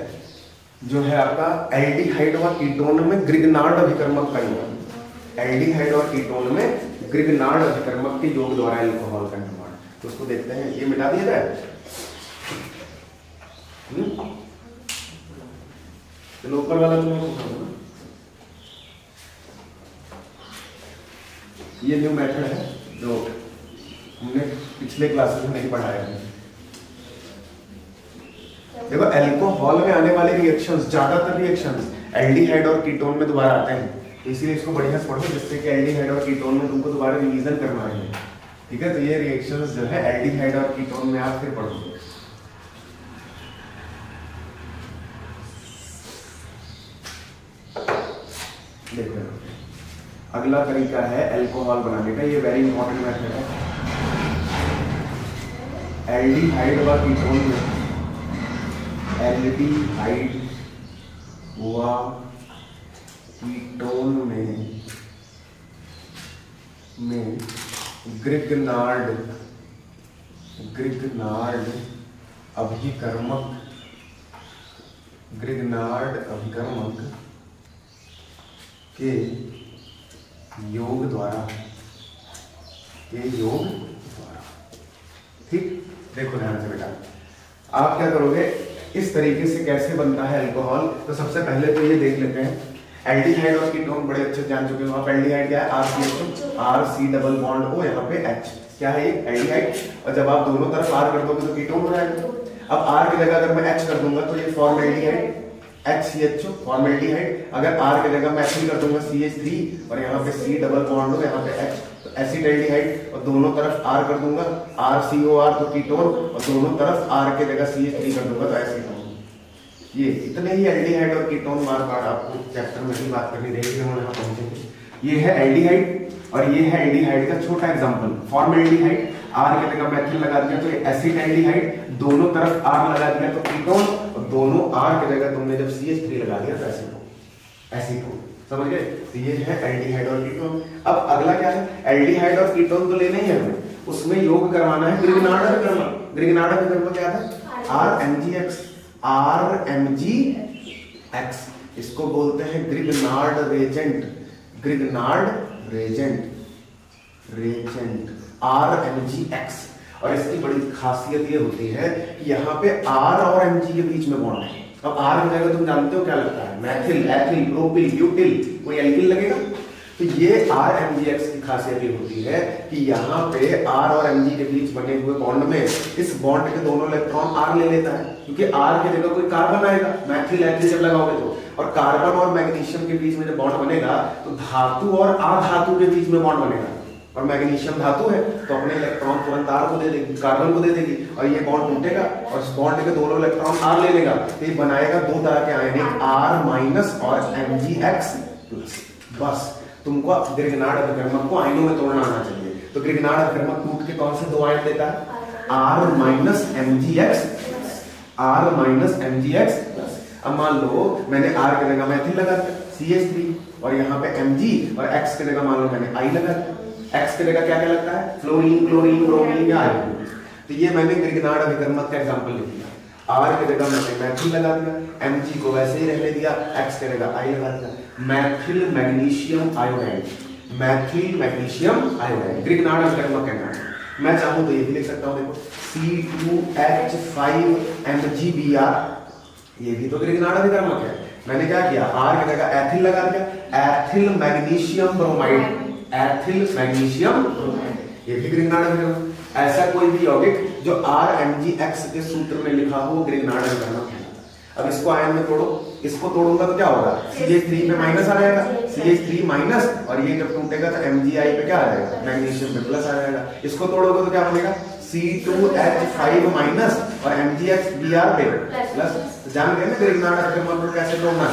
जो है आपका एल्डिहाइड और कीटोन में ग्रिग्नार्ड अभिकर्मक का योग। एल्डिहाइड और कीटोन में ग्रिग्नार्ड अभिकर्मक के योग द्वारा अल्कोहल का निर्माण, तो उसको देखते हैं। ये मिटा दिया जाए, चलो ऊपर वाला तो मैं पूछा दूंगा। ये न्यू मेथड है जो हमने पिछले क्लासेस में नहीं पढ़ाया है। देखो अल्कोहल में आने वाले रिएक्शंस, ज्यादातर रिएक्शंस एल्डिहाइड और कीटोन में दोबारा आते हैं, इसलिए इसको बढ़िया से पढ़ो जिससे कि एल्डिहाइड और कीटोन में तुमको दोबारा रिवीजन करना है। ठीक है, तो ये रिएक्शंस जो है एल्डिहाइड और कीटोन में आप फिर पढ़ोगे। देखो अगला तरीका है अल्कोहल बनाने का, ये वेरी इंपॉर्टेंट मेथड है। एल्डिहाइड व कीटोन में, एल्डिहाइड व कीटोन में ग्रिग्नार्ड अभिकर्मक ग्रिग्नार्ड अभिकर्मक के योग द्वारा ठीक। देखो ध्यान से बेटा, आप क्या करोगे, इस तरीके से कैसे बनता है अल्कोहल। तो सबसे पहले तो ये देख लेते हैं, एल्डिहाइड और कीटोन बड़े अच्छे जान चुके हो आप। एल्डिहाइड क्या है, RC डबल बॉन्ड O, यहाँ पे H क्या है, एल्डिहाइड। और जब आप दोनों तरफ R कर दोगे तो कीटोन हो जाएगा। अब R की जगह अगर मैं H कर दूंगा तो ये फॉर्मेल्डिहाइड, HCHO फॉर्मेल्डिहाइड। अगर R की जगह मैं एथिल कर दूंगा CH3 और यहाँ पे C डबल बॉन्ड हो, यहाँ पे H, तो एसिटाल्डिहाइड। और दोनों तरफ R कर दूंगा, RCOR तो कीटोन, और दोनों तरफ R की जगह CH3 कर दूंगा तो एसीटोन। ये इतने ही एल्डिहाइड और कीटोन मार कार्ड आपको चैप्टर में ही बात करनी रहेगी, हम यहाँ पहुंचेंगे। ये है एल्डिहाइड और ये है एल्डिहाइड का छोटा एग्जांपल, फॉर्मेल्डिहाइड। R की जगह मेथिल लगा दिया तो ये एसिटाल्डिहाइड, दोनों तरफ R लगा दिया तो कीटोन, और दोनों R की जगह तुमने जब CH3 लगा दिया तो एसीटोन। समझ गए? तो ये है एल्डिहाइड और कीटोन। अब अगला क्या है, एल्डिहाइड और कीटोन तो लेने ही है हमें, उसमें योग करवाना है ग्रिग्नार्ड अभिकर्मक। ग्रिग्नार्ड अभिकर्मक क्या था, RMGX। इसको बोलते हैं Grignard Regent, Grignard Regent RMGX। और इसकी बड़ी खासियत ये होती है कि यहाँ पे R और Mg के बीच में बॉन्ड है। अब R की जगह तुम जानते हो क्या लगता है, मैथिल, एथिल, प्रोपिल, ब्यूटिल, कोई एल्किल लगेगा। तो ये RMGX की खासियत ये होती है कि यहाँ पे R और Mg के बीच बने हुए बॉन्ड में इस बॉन्ड के दोनों इलेक्ट्रॉन R ले लेता है, क्योंकि R की जगह कोई कार्बन आएगा, मैथिल एथिल जब लगाओगे तो। और कार्बन और मैग्नीशियम के बीच में जब बॉन्ड बनेगा तो धातु और अधातु के बीच में बॉन्ड बनेगा, और मैग्नीशियम धातु है तो अपने इलेक्ट्रॉन तुरंत R को दे देगी, कार्बन को दे देगी, और ये बॉन्ड टूटेगा और इस बॉन्ड के दोनों इलेक्ट्रॉन R ले लेगा, तो ये बनाएगा दो तरह के आयनिक R- और MgX+। बस तुमको ग्रिग्नार्ड अभिकर्मक को आयनों में तोड़ना आना चाहिए। तो ग्रिग्नार्ड अभिकर्मक टूट के कौन से दो आयन देता है, R-MgX+। अब मान लो मैंने R की जगह मैथिल लगा दिया CH3, और यहाँ पे Mg, और X की जगह मान लो मैंने I लगा दिया। X की जगह क्या क्या लगता है, फ्लोरीन, क्लोरीन, ब्रोमीन या आयोडीन। तो ये मैंने ग्रिग्नार्ड अभिकर्मक का एग्जांपल लिख दिया। R की जगह मैंने मैथिल लगा दिया, Mg को वैसे ही रहने दिया, X की जगह I लगा दिया। Methyl magnesium iodide, methyl magnesium iodide Grignard अभिकर्मक कहना है। मैं चाहूं तो ये भी लिख सकता हूं, देखो C2H5MgBr, ये भी तो ग्रिग्नार्ड अभिकर्मक है। मैंने क्या किया, R की जगह एथिल लगा दिया, ethyl magnesium bromide, ethyl magnesium bromide, ये भी ग्रिग्नार्ड अभिकर्मक। ऐसा कोई भी यौगिक जो RMGX के सूत्र में लिखा हो ग्रिग्नार्ड अभिकर्मक है। अब इसको आयन में तोड़ो, इसको तोड़ूंगा तो क्या होगा, CH3 पे माइनस आ जाएगा, CH3 माइनस, और ये जब टूटेगा तो MgI पे क्या आ जाएगा, मैग्नीशियम पे प्लस आ जाएगा। इसको तोड़ोगे तो क्या बनेगा, C2H5- और MgXBr पे प्लस। जान गए ना ग्रिग्नार्ड अभिकर्मक को कैसे तोड़ना,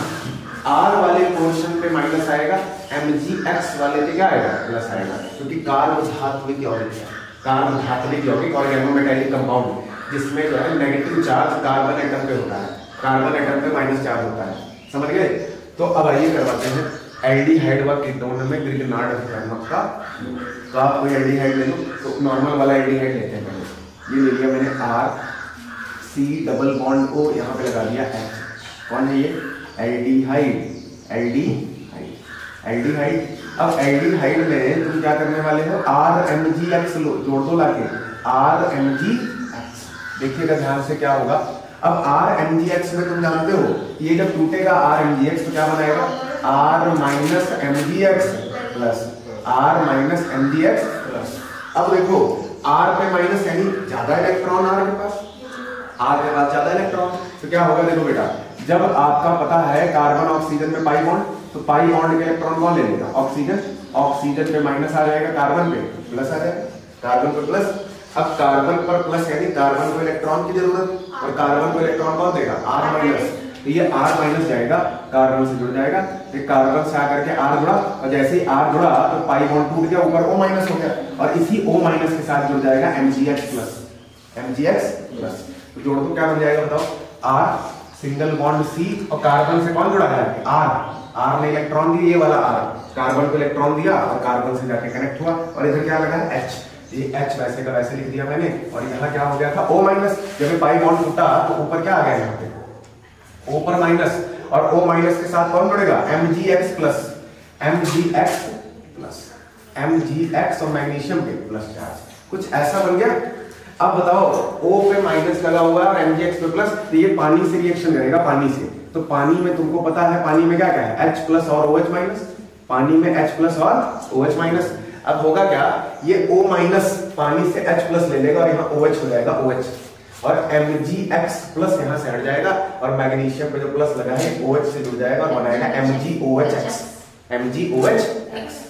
R वाले पोर्शन पे माइनस आएगा, MgX वाले पे क्या आएगा, प्लस आएगा, क्योंकि कार्बोधात्विक यौगिक है, कार्बोधात्विक यौगिक ऑर्गेनोमेटालिक कंपाउंड, जिसमें जो है नेगेटिव चार्ज कार्बन एटम पे होता है, कार्बन एटम पे माइनस चार्ज होता है। समझ गए? तो अब आइए करवाते हैं एल्डिहाइड व कीटोन में ग्रिग्नार्ड अभिकर्मक का। तो आप कोई एल्डिहाइड ले लो, तो नॉर्मल वाला एल्डिहाइड लेते हैं पहले। ये ले लिया मैंने RC डबल बॉन्ड O, यहाँ पे लगा दिया H। कौन है ये, एल्डिहाइड, एल्डिहाइड। अब एल्डिहाइड में तुम क्या करने वाले हो, RMGX जोड़ दो लाके, RMGX। देखिएगा ध्यान से क्या होगा। अब RMGX में तुम जानते हो ये जब टूटेगा RMGX तो क्या बनाएगा, R-MgX+। अब देखो R पे माइनस यानी ज्यादा इलेक्ट्रॉन R के पास, R के पास ज्यादा इलेक्ट्रॉन, तो क्या होगा, देखो बेटा, जब आपका पता है कार्बन ऑक्सीजन में पाई बॉन्ड, तो पाई बॉन्ड के इलेक्ट्रॉन कौन ले लेगा, ऑक्सीजन। ऑक्सीजन पे माइनस आ जाएगा, कार्बन पे प्लस आ जाएगा, कार्बन पे प्लस। अब कार्बन पर प्लस यानी कार्बन को इलेक्ट्रॉन की जरूरत, और कार्बन को इलेक्ट्रॉन कौन देगा, R-। तो ये R- जाएगा, कार्बन से जुड़ जाएगा, तो कार्बन से आकर के R जुड़ा, और जैसे ही R जुड़ा तो पाई बॉन्ड टूट गया, ऊपर O- हो गया, और इसी O- के साथ जुड़ जाएगा MgX+। तो जोड़ दो क्या बन जाएगा बताओ, R सिंगल बॉन्ड C, और कार्बन से कौन जुड़ा है, R ने इलेक्ट्रॉन दिया, ये वाला R कार्बन को इलेक्ट्रॉन दिया और कार्बन से जाके कनेक्ट हुआ, और इधर क्या लगा है H। ये H वैसे का वैसे लिख दिया मैंने, और यहाँ क्या हो गया था O-। जब पाई बॉन्ड टूटा तो ऊपर क्या आ गया, यहाँ पे O पर माइनस, और O माइनस के साथ कौन जुड़ेगा? MgX plus, MgX plus, MgX और मैग्नीशियम पे प्लस चार्ज, कुछ ऐसा बन गया। अब बताओ O पे माइनस लगा हुआ है और MgX पे प्लस, तो ये पानी से रिएक्शन करेगा, पानी से। तो पानी में तुमको पता है पानी में क्या क्या है? H प्लस और OH माइनस, पानी में H प्लस और OH माइनस। अब होगा क्या, ये O माइनस पानी से H प्लस ले लेगा और यहाँ OH हो जाएगा OH, और MgX प्लस यहाँ से हट जाएगा और मैग्नीशियम पे जो प्लस लगा है OH से जुड़ जाएगा और बनाएगा MgOHX, MgOHX।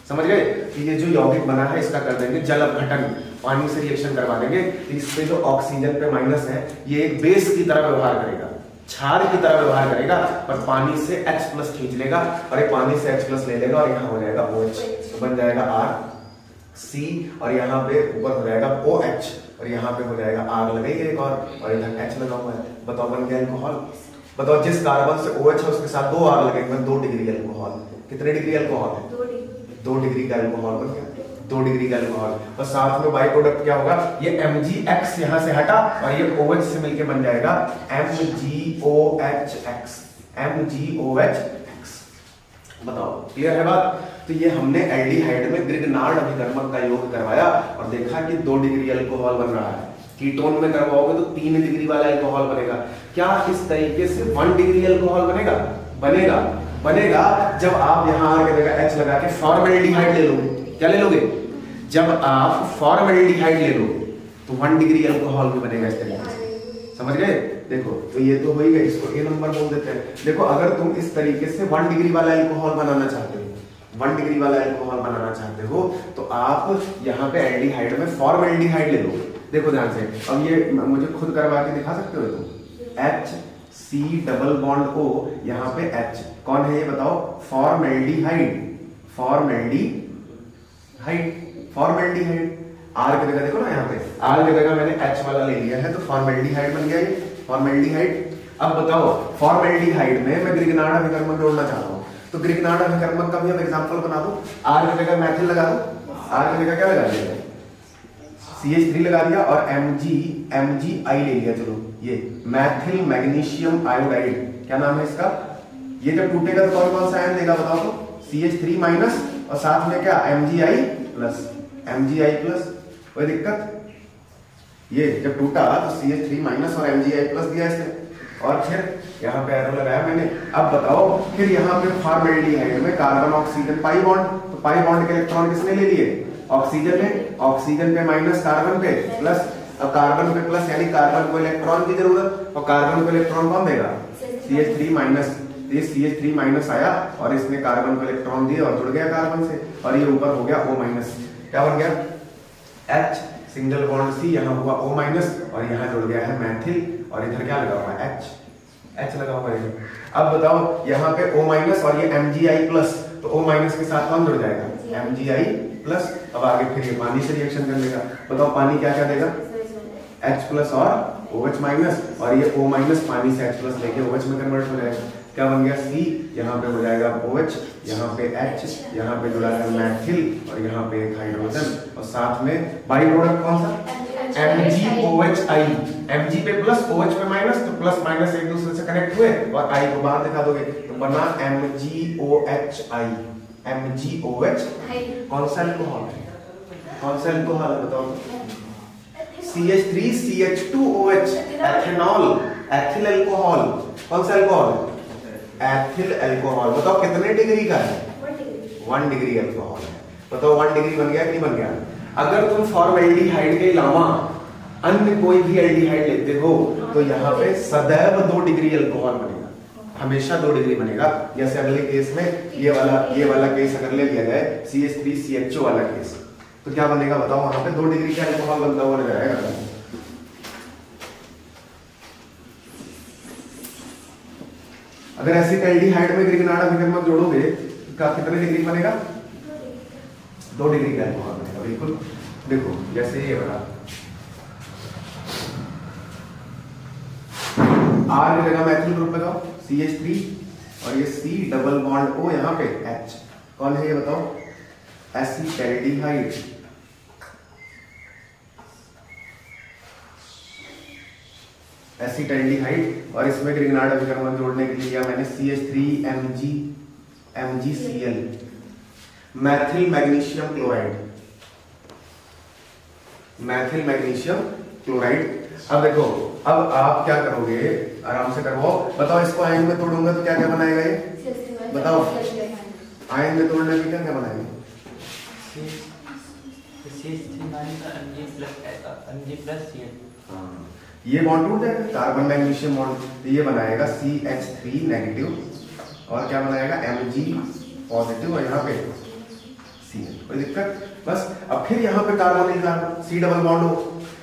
समझ गए? कि ये जो यौगिक बना है इसका कर देंगे जल अपघटन, पानी से रिएक्शन करवा देंगे। इस पे जो ऑक्सीजन पे माइनस है ये एक बेस की तरह व्यवहार करेगा, क्षार की तरह व्यवहार करेगा, पर पानी से H प्लस खींच लेगा और ये पानी से H प्लस ले लेगा और यहाँ हो जाएगा OH, तो बन जाएगा RC, और यहाँ पे ऊपर हो जाएगा OH, और यहाँ पे हो जाएगा R लगाइए एक और इधर H लगा हुआ है। बताओ बन गया अल्कोहल। बताओ जिस कार्बन से OH है उसके साथ 2 R लगेंगे, 2 डिग्री अल्कोहल। कितने डिग्री अल्कोहल है? 2 डिग्री का अल्कोहल बन गया, 2 डिग्री का अल्कोहल। और साथ में बाई प्रोडक्ट क्या होगा? ये MgX यहाँ से हटा और ये OH से मिलके बन जाएगा MgOHX, MgOHX। बताओ क्लियर है बात? तो ये हमने एल्डिहाइड में ग्रिग्नार्ड अभिकर्मक का योग करवाया और देखा कि 2 डिग्री अल्कोहल बन रहा है। कीटोन में करवाओगे तो 3 डिग्री वाला अल्कोहल बनेगा। क्या इस तरीके से 1 डिग्री अल्कोहल बनेगा? बनेगा, बनेगा जब आप यहाँ आर की जगह H लगा के फॉर्मेल्डिहाइड ले लोगे। क्या ले लोगे? जब आप फॉर्मेल्डिहाइड ले लोगे तो 1 डिग्री अल्कोहल भी बनेगा इस तरीके से। समझ गए? देखो तो ये तो हो ही गया, इसको A नंबर बोल देते हैं। देखो अगर तुम इस तरीके से 1 डिग्री वाला अल्कोहल बनाना चाहते हो, 1 डिग्री वाला अल्कोहल बनाना चाहते हो तो आप यहाँ पे एल्डिहाइड में फॉर्मेल्डिहाइड ले लो। देखो ध्यान से, अब ये मुझे खुद करवा के दिखा सकते हो तुम? HC डबल बॉन्ड O, यहाँ पे H कौन है ये बताओ? Formaldehyde, formaldehyde. R की जगह देखो ना, यहाँ पे R की जगह मैंने H वाला ले लिया है तो फॉर्मेल्डिहाइड बन गया ये, फॉर्मेल्डिहाइड। अब बताओ फॉर्मेल्डिहाइड में मैं ग्रिग्नार्ड अभिकर्मक जोड़ना चाहता हूँ, तो ग्रिग्नार्ड अभिकर्मक का भी अब एग्जांपल बना दो। R की जगह मैथिल लगा दो, R की जगह क्या लगा दिया? CH3 लगा दिया और MgI ले लिया। चलो ये मैथिल मैग्नीशियम आयोडाइड, क्या नाम है इसका? ये जब टूटेगा तो कौन कौन सा आयन देगा बताओ तो? CH3 माइनस और साथ में क्या? MgI plus. कोई दिक्कत? ये जब टूटा तो CH3 माइनस और MgI प्लस दिया इसने, और फिर यहाँ पे एरो लगाया मैंने। अब बताओ फिर यहाँ पे फॉर्मेल्डिहाइड में कार्बन ऑक्सीजन पाई बॉन्ड, तो पाई बॉन्ड के इलेक्ट्रॉन किसने ले लिए? ऑक्सीजन ने। ऑक्सीजन पे माइनस, कार्बन पे प्लस। अब कार्बन पे प्लस यानी कार्बन को इलेक्ट्रॉन की जरूरत, और कार्बन को इलेक्ट्रॉन कौन देगा? CH3 minus. ये CH3 माइनस आया और इसने कार्बन को इलेक्ट्रॉन दिए और जुड़ गया कार्बन से, और ये ऊपर हो गया O माइनस। क्या बन गया? H सिंगल बॉन्ड C, यहाँ हुआ O माइनस और यहाँ जुड़ गया है मैथिल, और इधर क्या लगा हुआ है? H लगा हुआ है। अब बताओ यहाँ पे O माइनस और ये MgI प्लस, तो O माइनस के साथ कौन जुड़ जाएगा? MgI plus. अब आगे फिर ये पानी से रिएक्शन कर लेगा। बताओ पानी क्या क्या देगा? H प्लस और OH माइनस, और ये O माइनस पानी से H प्लस लेके OH में कन्वर्ट हो जाएगा। क्या बन गया? C, यहाँ पे हो जाएगा OH, यहाँ पे H, यहाँ पे जुड़ा है मैथिल और यहाँ पे एक हाइड्रोजन, और साथ में बाई प्रोडक्ट कौन सा? MgOHI। Mg पे प्लस, OH पे माइनस, तो प्लस माइनस एक दूसरे से कनेक्ट हुए और I को बाहर दिखा दोगे तो बना MgOHI। MgOH कौन सा अल्कोहल है? कौन सा अल्कोहल है बताओ? CH3CH2OH, ethanol, ethyl alcohol. कौन सा अल्कोहल? Ethyl alcohol. बताओ कितने डिग्री का है? 1 डिग्री अल्कोहल है। बताओ 1 डिग्री बन गया कि नहीं बन गया? अगर तुम फॉर्मेल्डिहाइड के अलावा अन्य कोई भी एल्डिहाइड लेते हो तो यहाँ पे सदैव 2 डिग्री अल्कोहल बनेगा, हमेशा 2 डिग्री बनेगा। जैसे अगले केस में ये वाला केस अगर ले लिया जाए CH3CHO वाला केस, तो क्या बनेगा बताओ? वहां पे 2 डिग्री का अल्कोहल बनता हुआ नजर आएगा। अगर ऐसे एल्डिहाइड में ग्रिग्नार्ड अभिकर्मक जोड़ोगे तो कितने डिग्री बनेगा? 2 डिग्री का अल्कोहल बनेगा। बिल्कुल देखो जैसे ये बना R की जगह मैथिल ग्रुप लगाओ, CH3 और ये C डबल बॉन्ड O, यहाँ पे H कौन है ये बताओ? एसिटाल्डिहाइड। एसिटाल्डिहाइड, और इसमें ग्रिगनार्ड अभिकर्मक जोड़ने के लिए लिया मैंने CH3MgCl, Maithil magnesium chloride, Maithil magnesium chloride. अब देखो, अब आप क्या करोगे, आराम से करवाओ, बताओ इसको आयन में तोड़ूंगा तो क्या क्या बनाएगा ये, बताओ आयन में तोड़ने पे क्या क्या बनाएंगे, ये बॉन्ड टूट जाएगा, कार्बन मैग्नीशियम बॉन्ड, तो ये बनाएगा CH3 नेगेटिव, और क्या बनाएगा Mg पॉजिटिव, और यहाँ पे Cl, कोई दिक्कत? बस अब फिर यहाँ पे carbon carbon C double bond हो,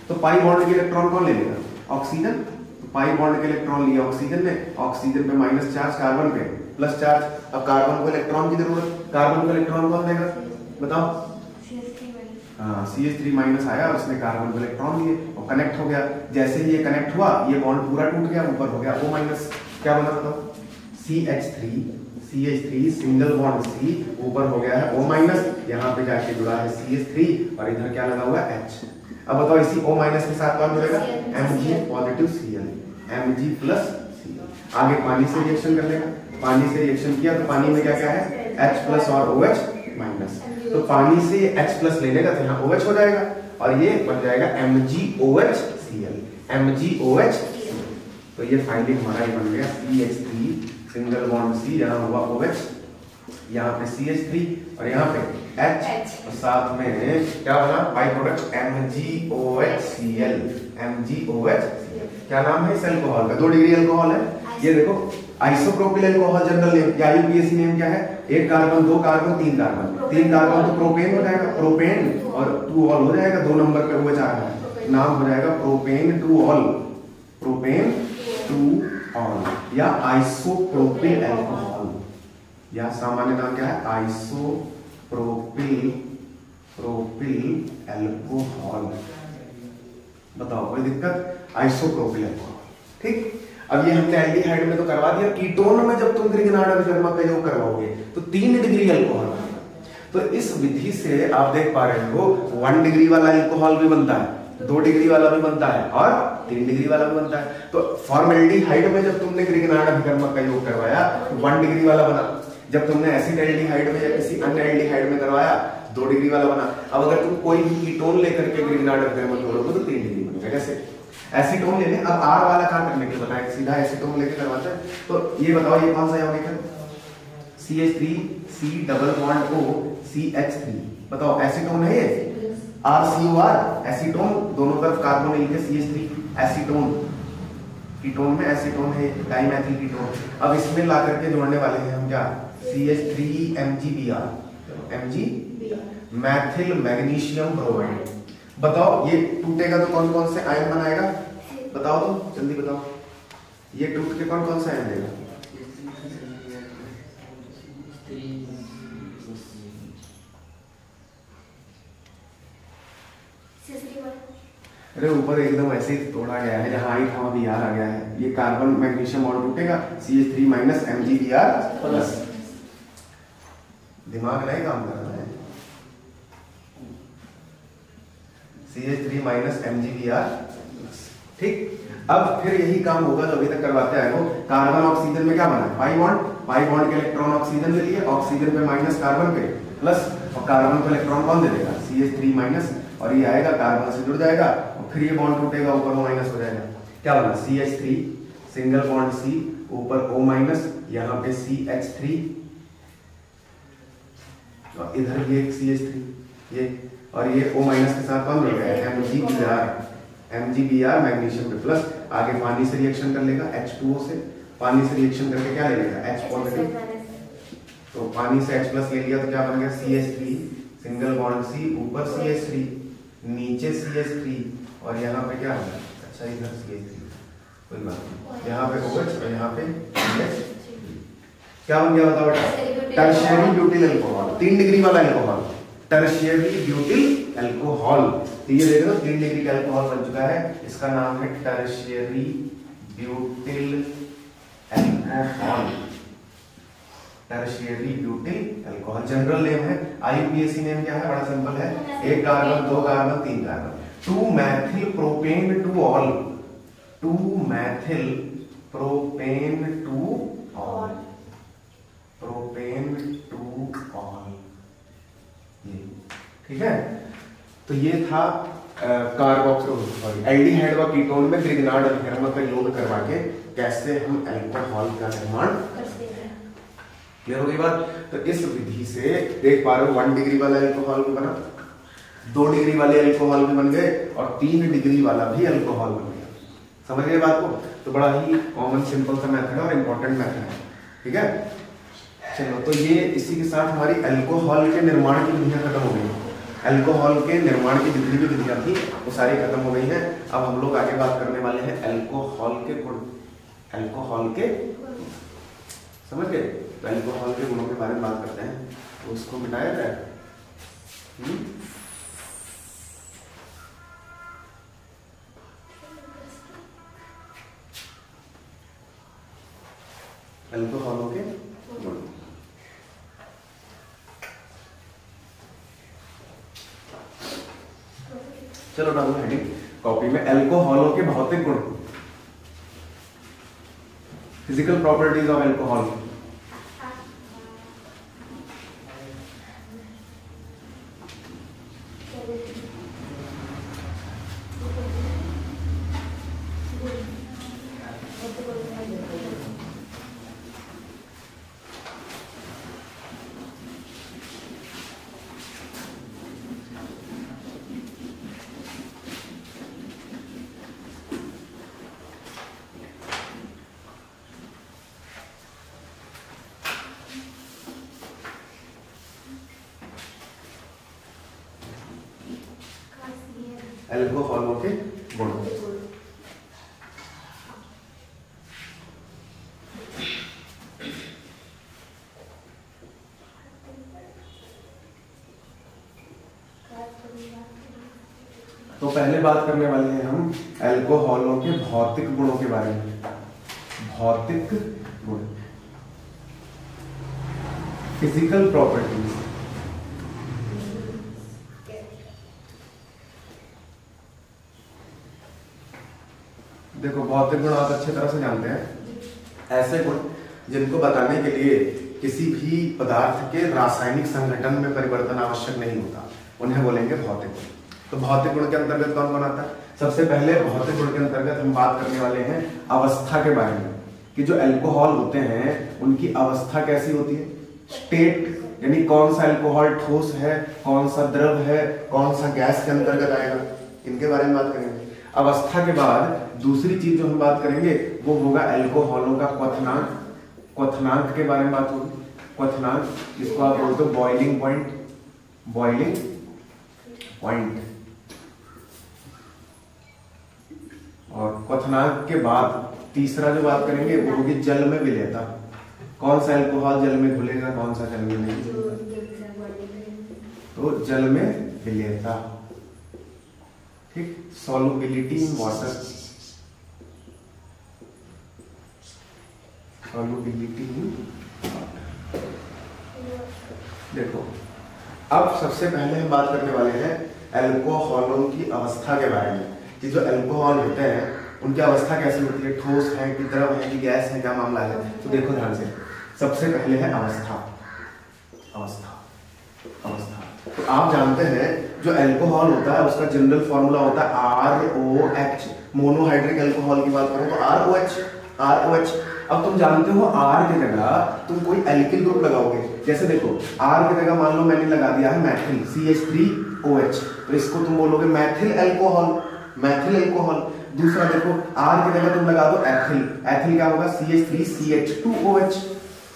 तो पाई बॉन्ड के इलेक्ट्रॉन कौन ले लेगा, ऑक्सीजन, तो पाई बॉन्ड के इलेक्ट्रॉन लिया ऑक्सीजन ने, ऑक्सीजन पे माइनस चार्ज, कार्बन पे प्लस चार्ज, अब कार्बन को इलेक्ट्रॉन की जरूरत, कार्बन को इलेक्ट्रॉन कौन देगा, बताओ, हाँ CH3 माइनस आया और उसने कार्बन को इलेक्ट्रॉन लिए और कनेक्ट हो गया, जैसे ही ये कनेक्ट हुआ ये बॉन्ड पूरा टूट गया, ऊपर हो गया O माइनस, क्या बना बताओ, CH3 सिंगल बॉन्ड C, ऊपर हो गया है O माइनस, यहाँ पे जाके जुड़ा है CH3 और इधर क्या लगा हुआ है H। अब बताओ इसी O माइनस के साथ कौन जुड़ेगा, Mg positive Cl, Mg plus Cl, आगे पानी से रिएक्शन कर लेगा, पानी से रिएक्शन किया तो पानी में क्या क्या है, H प्लस और OH माइनस, तो पानी से H प्लस ले लेगा तो यहाँ OH हो जाएगा, और ये बन जाएगा MgOHCl, MgOHCl, तो ये फाइनली हमारा ये बन गया CH3 सिंगल बॉन्ड C, यहाँ हुआ OH, यहाँ पे CH3 और यहाँ पे H, और साथ में क्या बना बाई प्रोडक्ट MgOHCl, MgOHCl, क्या नाम है इस अल्कोहल का, 2 डिग्री अल्कोहल है, ये देखो आइसोप्रोपिल अल्कोहल जनरल नेम या IUPAC नेम क्या है, 1 कार्बन 2 कार्बन 3 कार्बन, 3 कार्बन तो प्रोपेन हो जाएगा, प्रोपेन और 2 ऑल हो जाएगा, 2 नंबर पे OH आ रहा है, नाम हो जाएगा प्रोपेन 2 ऑल, प्रोपेन 2 ऑल या आइसोप्रोपिल अल्कोहल, या सामान्य नाम क्या है आइसोप्रोपिल अल्कोहल, बताओ कोई दिक्कत, आइसोप्रोपिल अल्कोहल, ठीक। अब ये हमने एल्डिहाइड में तो करवा दिया, कीटोन में जब तुम ग्रिगनार्ड अभिकर्मक का योग करवाओगे तो 3 डिग्री अल्कोहल, तो इस विधि से आप देख पा रहे हो 1 डिग्री वाला अल्कोहल भी बनता है, 2 डिग्री वाला भी बनता है और 3 डिग्री वाला भी बनता है। तो फॉर्मेल्डिहाइड में जब तुमने ग्रिगनार्ड अभिकर्मक का योग करवाया तो 1 डिग्री वाला बना, जब तुमने एसिटाल्डिहाइड में या किसी अन्य एल्डिहाइड में करवाया 2 डिग्री वाला बना। अब अगर तुम कोई भी कीटोन लेकर के ग्रिगनार्ड अभिकर्मक जोड़ोगे तो 3 डिग्री बनेगा। जैसे एसीटोन ले लें, अब R वाला काम करने के लिए बताया, सीधा एसीटोन लेके करवाते हैं, तो ये बताओ ये कौन सा यौगिक है, CH3 C double bond O CH3, बताओ एसीटोन है ये, RCOR एसीटोन, दोनों तरफ कार्बन मिलके CH3 एसीटोन, कीटोन में एसीटोन है, डाइमेथिल कीटोन। अब इसमें ला करके जोड़ने वाले हैं हम क्या, CH3 MgBr, Mg Maithil magnesium bromide. बताओ ये टूटेगा तो कौन कौन से आयन बनाएगा, बताओ तो जल्दी बताओ, ये टूट के कौन कौन सा आयन देगा, अरे ऊपर एकदम ऐसे ही तोड़ा गया है, जहां आई था वहां Br आ गया है, ये कार्बन मैग्नीशियम बॉन्ड टूटेगा, CH3 माइनस MgBr प्लस, दिमाग नहीं काम कर रहा है, CH3 माइनस MgBr, ठीक। अब फिर यही काम होगा जो अभी तक करवाते आए हो, कार्बन ऑक्सीजन में क्या बना है, पाई बॉन्ड, पाई बॉन्ड के इलेक्ट्रॉन ऑक्सीजन ले लिए, ऑक्सीजन पे माइनस कार्बन पे प्लस, और कार्बन को इलेक्ट्रॉन कौन दे देगा, CH3 माइनस, और ये आएगा कार्बन से जुड़ जाएगा और फिर ये बॉन्ड टूटेगा, ऊपर O माइनस हो जाएगा, क्या बना CH3 सिंगल बॉन्ड C, ऊपर O माइनस, यहाँ पे CH3 और इधर ये CH3 ये, और ये O माइनस के साथ कौन जुड़ गया MgBr मैग्नीशियम पे प्लस, आगे पानी से रिएक्शन कर लेगा H2O से, पानी से रिएक्शन करके क्या ले लेगा H पॉजिटिव, तो पानी से H प्लस ले लिया तो क्या बन गया CH3 सिंगल बॉन्ड C, ऊपर CH3 नीचे CH3 और यहाँ पे क्या होगा, अच्छा इधर CH3, कोई बात नहीं, यहाँ पे OH और यहाँ पे CH3, क्या बन गया बताओ बेटा, टर्शियरी ब्यूटिल अल्कोहल, 3 डिग्री वाला अल्कोहल, टर्शियरी ब्यूटिल अल्कोहल, तो ये देख लो 3 डिग्री का अल्कोहल बन चुका है, इसका नाम है tertiary butyl alcohol, tertiary butyl alcohol general name है, IUPAC नेम क्या है, बड़ा सिंपल है, 1 carbon 2 carbon 3 carbon, 2 Maithil propane 2 all, 2 Maithil propane two all, propane two all, ये ठीक है। तो ये था कार्बोक्सिल एल्डिहाइड व कीटोन में ग्रिग्नार्ड और हेरमल का योग करवा के कैसे हम अल्कोहल का निर्माण करते हैं। क्लियर हो गई बात। तो इस विधि से देख पा रहे हो 1 डिग्री वाला अल्कोहल भी बना, 2 डिग्री वाले अल्कोहल भी बन गए और 3 डिग्री वाला भी अल्कोहल बन गया। समझ गए बात को। तो बड़ा ही कॉमन सिंपल सा मेथड है और इंपॉर्टेंट मेथड है, ठीक है। चलो तो ये इसी के साथ हमारी अल्कोहल के निर्माण की विधियां खत्म हो गई। अल्कोहल के निर्माण की जितनी भी विधियां थी वो सारी खत्म हो गई हैं। अब हम लोग आगे बात करने वाले हैं अल्कोहल के गुण, अल्कोहल के, समझ गए। तो अल्कोहल के गुणों के बारे में बात करते हैं। तो उसको मिटाया जाए। अल्कोहलों के गुण, चलो डालो हेडिंग कॉपी में, अल्कोहलों के भौतिक गुण, फिजिकल प्रॉपर्टीज ऑफ अल्कोहल। अल्कोहलों के गुण, तो पहले बात करने वाले हैं हम अल्कोहलों के भौतिक गुणों के बारे में। भौतिक गुण, फिजिकल प्रॉपर्टीज। देखो भौतिक गुण आप अच्छी तरह से जानते हैं, ऐसे गुण जिनको बताने के लिए किसी भी पदार्थ के रासायनिक संगठन में परिवर्तन आवश्यक नहीं होता, उन्हें बोलेंगे भौतिक गुण। तो भौतिक गुण के अंतर्गत कौन कौन आता है? सबसे पहले भौतिक गुण के अंतर्गत हम बात करने वाले हैं अवस्था के बारे में, कि जो अल्कोहल होते हैं उनकी अवस्था कैसी होती है। स्टेट यानी कौन सा अल्कोहल ठोस है, कौन सा द्रव है, कौन सा गैस के अंतर्गत आएगा, इनके बारे में बात करेंगे। अवस्था के बाद दूसरी चीज जो हम बात करेंगे वो होगा अल्कोहलों का क्वथनांक। क्वथनांक के बारे में बात होगी। क्वथनांक जिसको आप बोलते हो बॉइलिंग पॉइंट, बॉइलिंग पॉइंट। और क्वथनांक के बाद तीसरा जो बात करेंगे वो होगी जल में विलेयता। कौन सा अल्कोहल जल में घुलेगा, कौन सा जल में नहीं, तो जल में विलेयता, ठीक। Solubility in water, solubility in water. देखो अब सबसे पहले हम बात करने वाले हैं अल्कोहलों की अवस्था के बारे में, कि जो अल्कोहल होते हैं उनकी अवस्था कैसी होती है, ठोस है कि द्रव है कि गैस है, क्या मामला है। तो देखो ध्यान से, सबसे पहले है अवस्था। अवस्था अवस्था तो आप जानते हैं जो अल्कोहल होता है उसका जनरल फॉर्मूला होता है ROH। मोनोहाइड्रिक अल्कोहल की बात करूं तो ROH। अब तुम जानते हो R की जगह तुम कोई एल्किल ग्रुप लगाओगे। जैसे देखो R की जगह मान लो मैंने लगा दिया है मैथिल CH3OH, तो इसको तुम बोलोगे मैथिल अल्कोहल, मैथिल अल्कोहल। दूसरा देखो R की जगह तुम लगा दो एथिल, एथिल क्या होगा CH3CH2OH,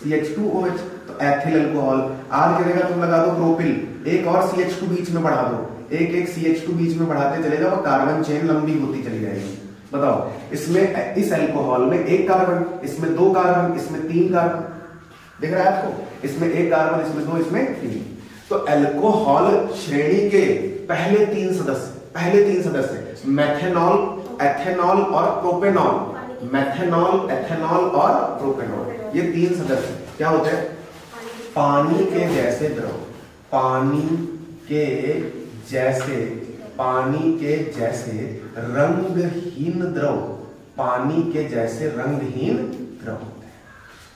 CH2OH, तो एथिल अल्कोहल। R की जगह तुम लगा दो प्रोपिल, एक और CH2 बीच में बढ़ा दो, एक एक CH2 बीच में बढ़ाते चले जाओ, कार्बन चेन लंबी होती चली जाएगी। बताओ इसमें, इस अल्कोहल में एक कार्बन, इसमें 2 कार्बन, इसमें 3 कार्बन, दिख रहा है आपको, इसमें 1 कार्बन, इसमें 2, इसमें 3। तो अल्कोहल श्रेणी के पहले 3 सदस्य मेथेनॉल, एथेनॉल और प्रोपेनॉल। मेथेनॉल, एथेनॉल और प्रोपेनॉल, ये 3 सदस्य क्या होते हैं? पानी के जैसे द्रव, पानी के जैसे रंगहीन द्रव, पानी के जैसे रंगहीन द्रव होते हैं।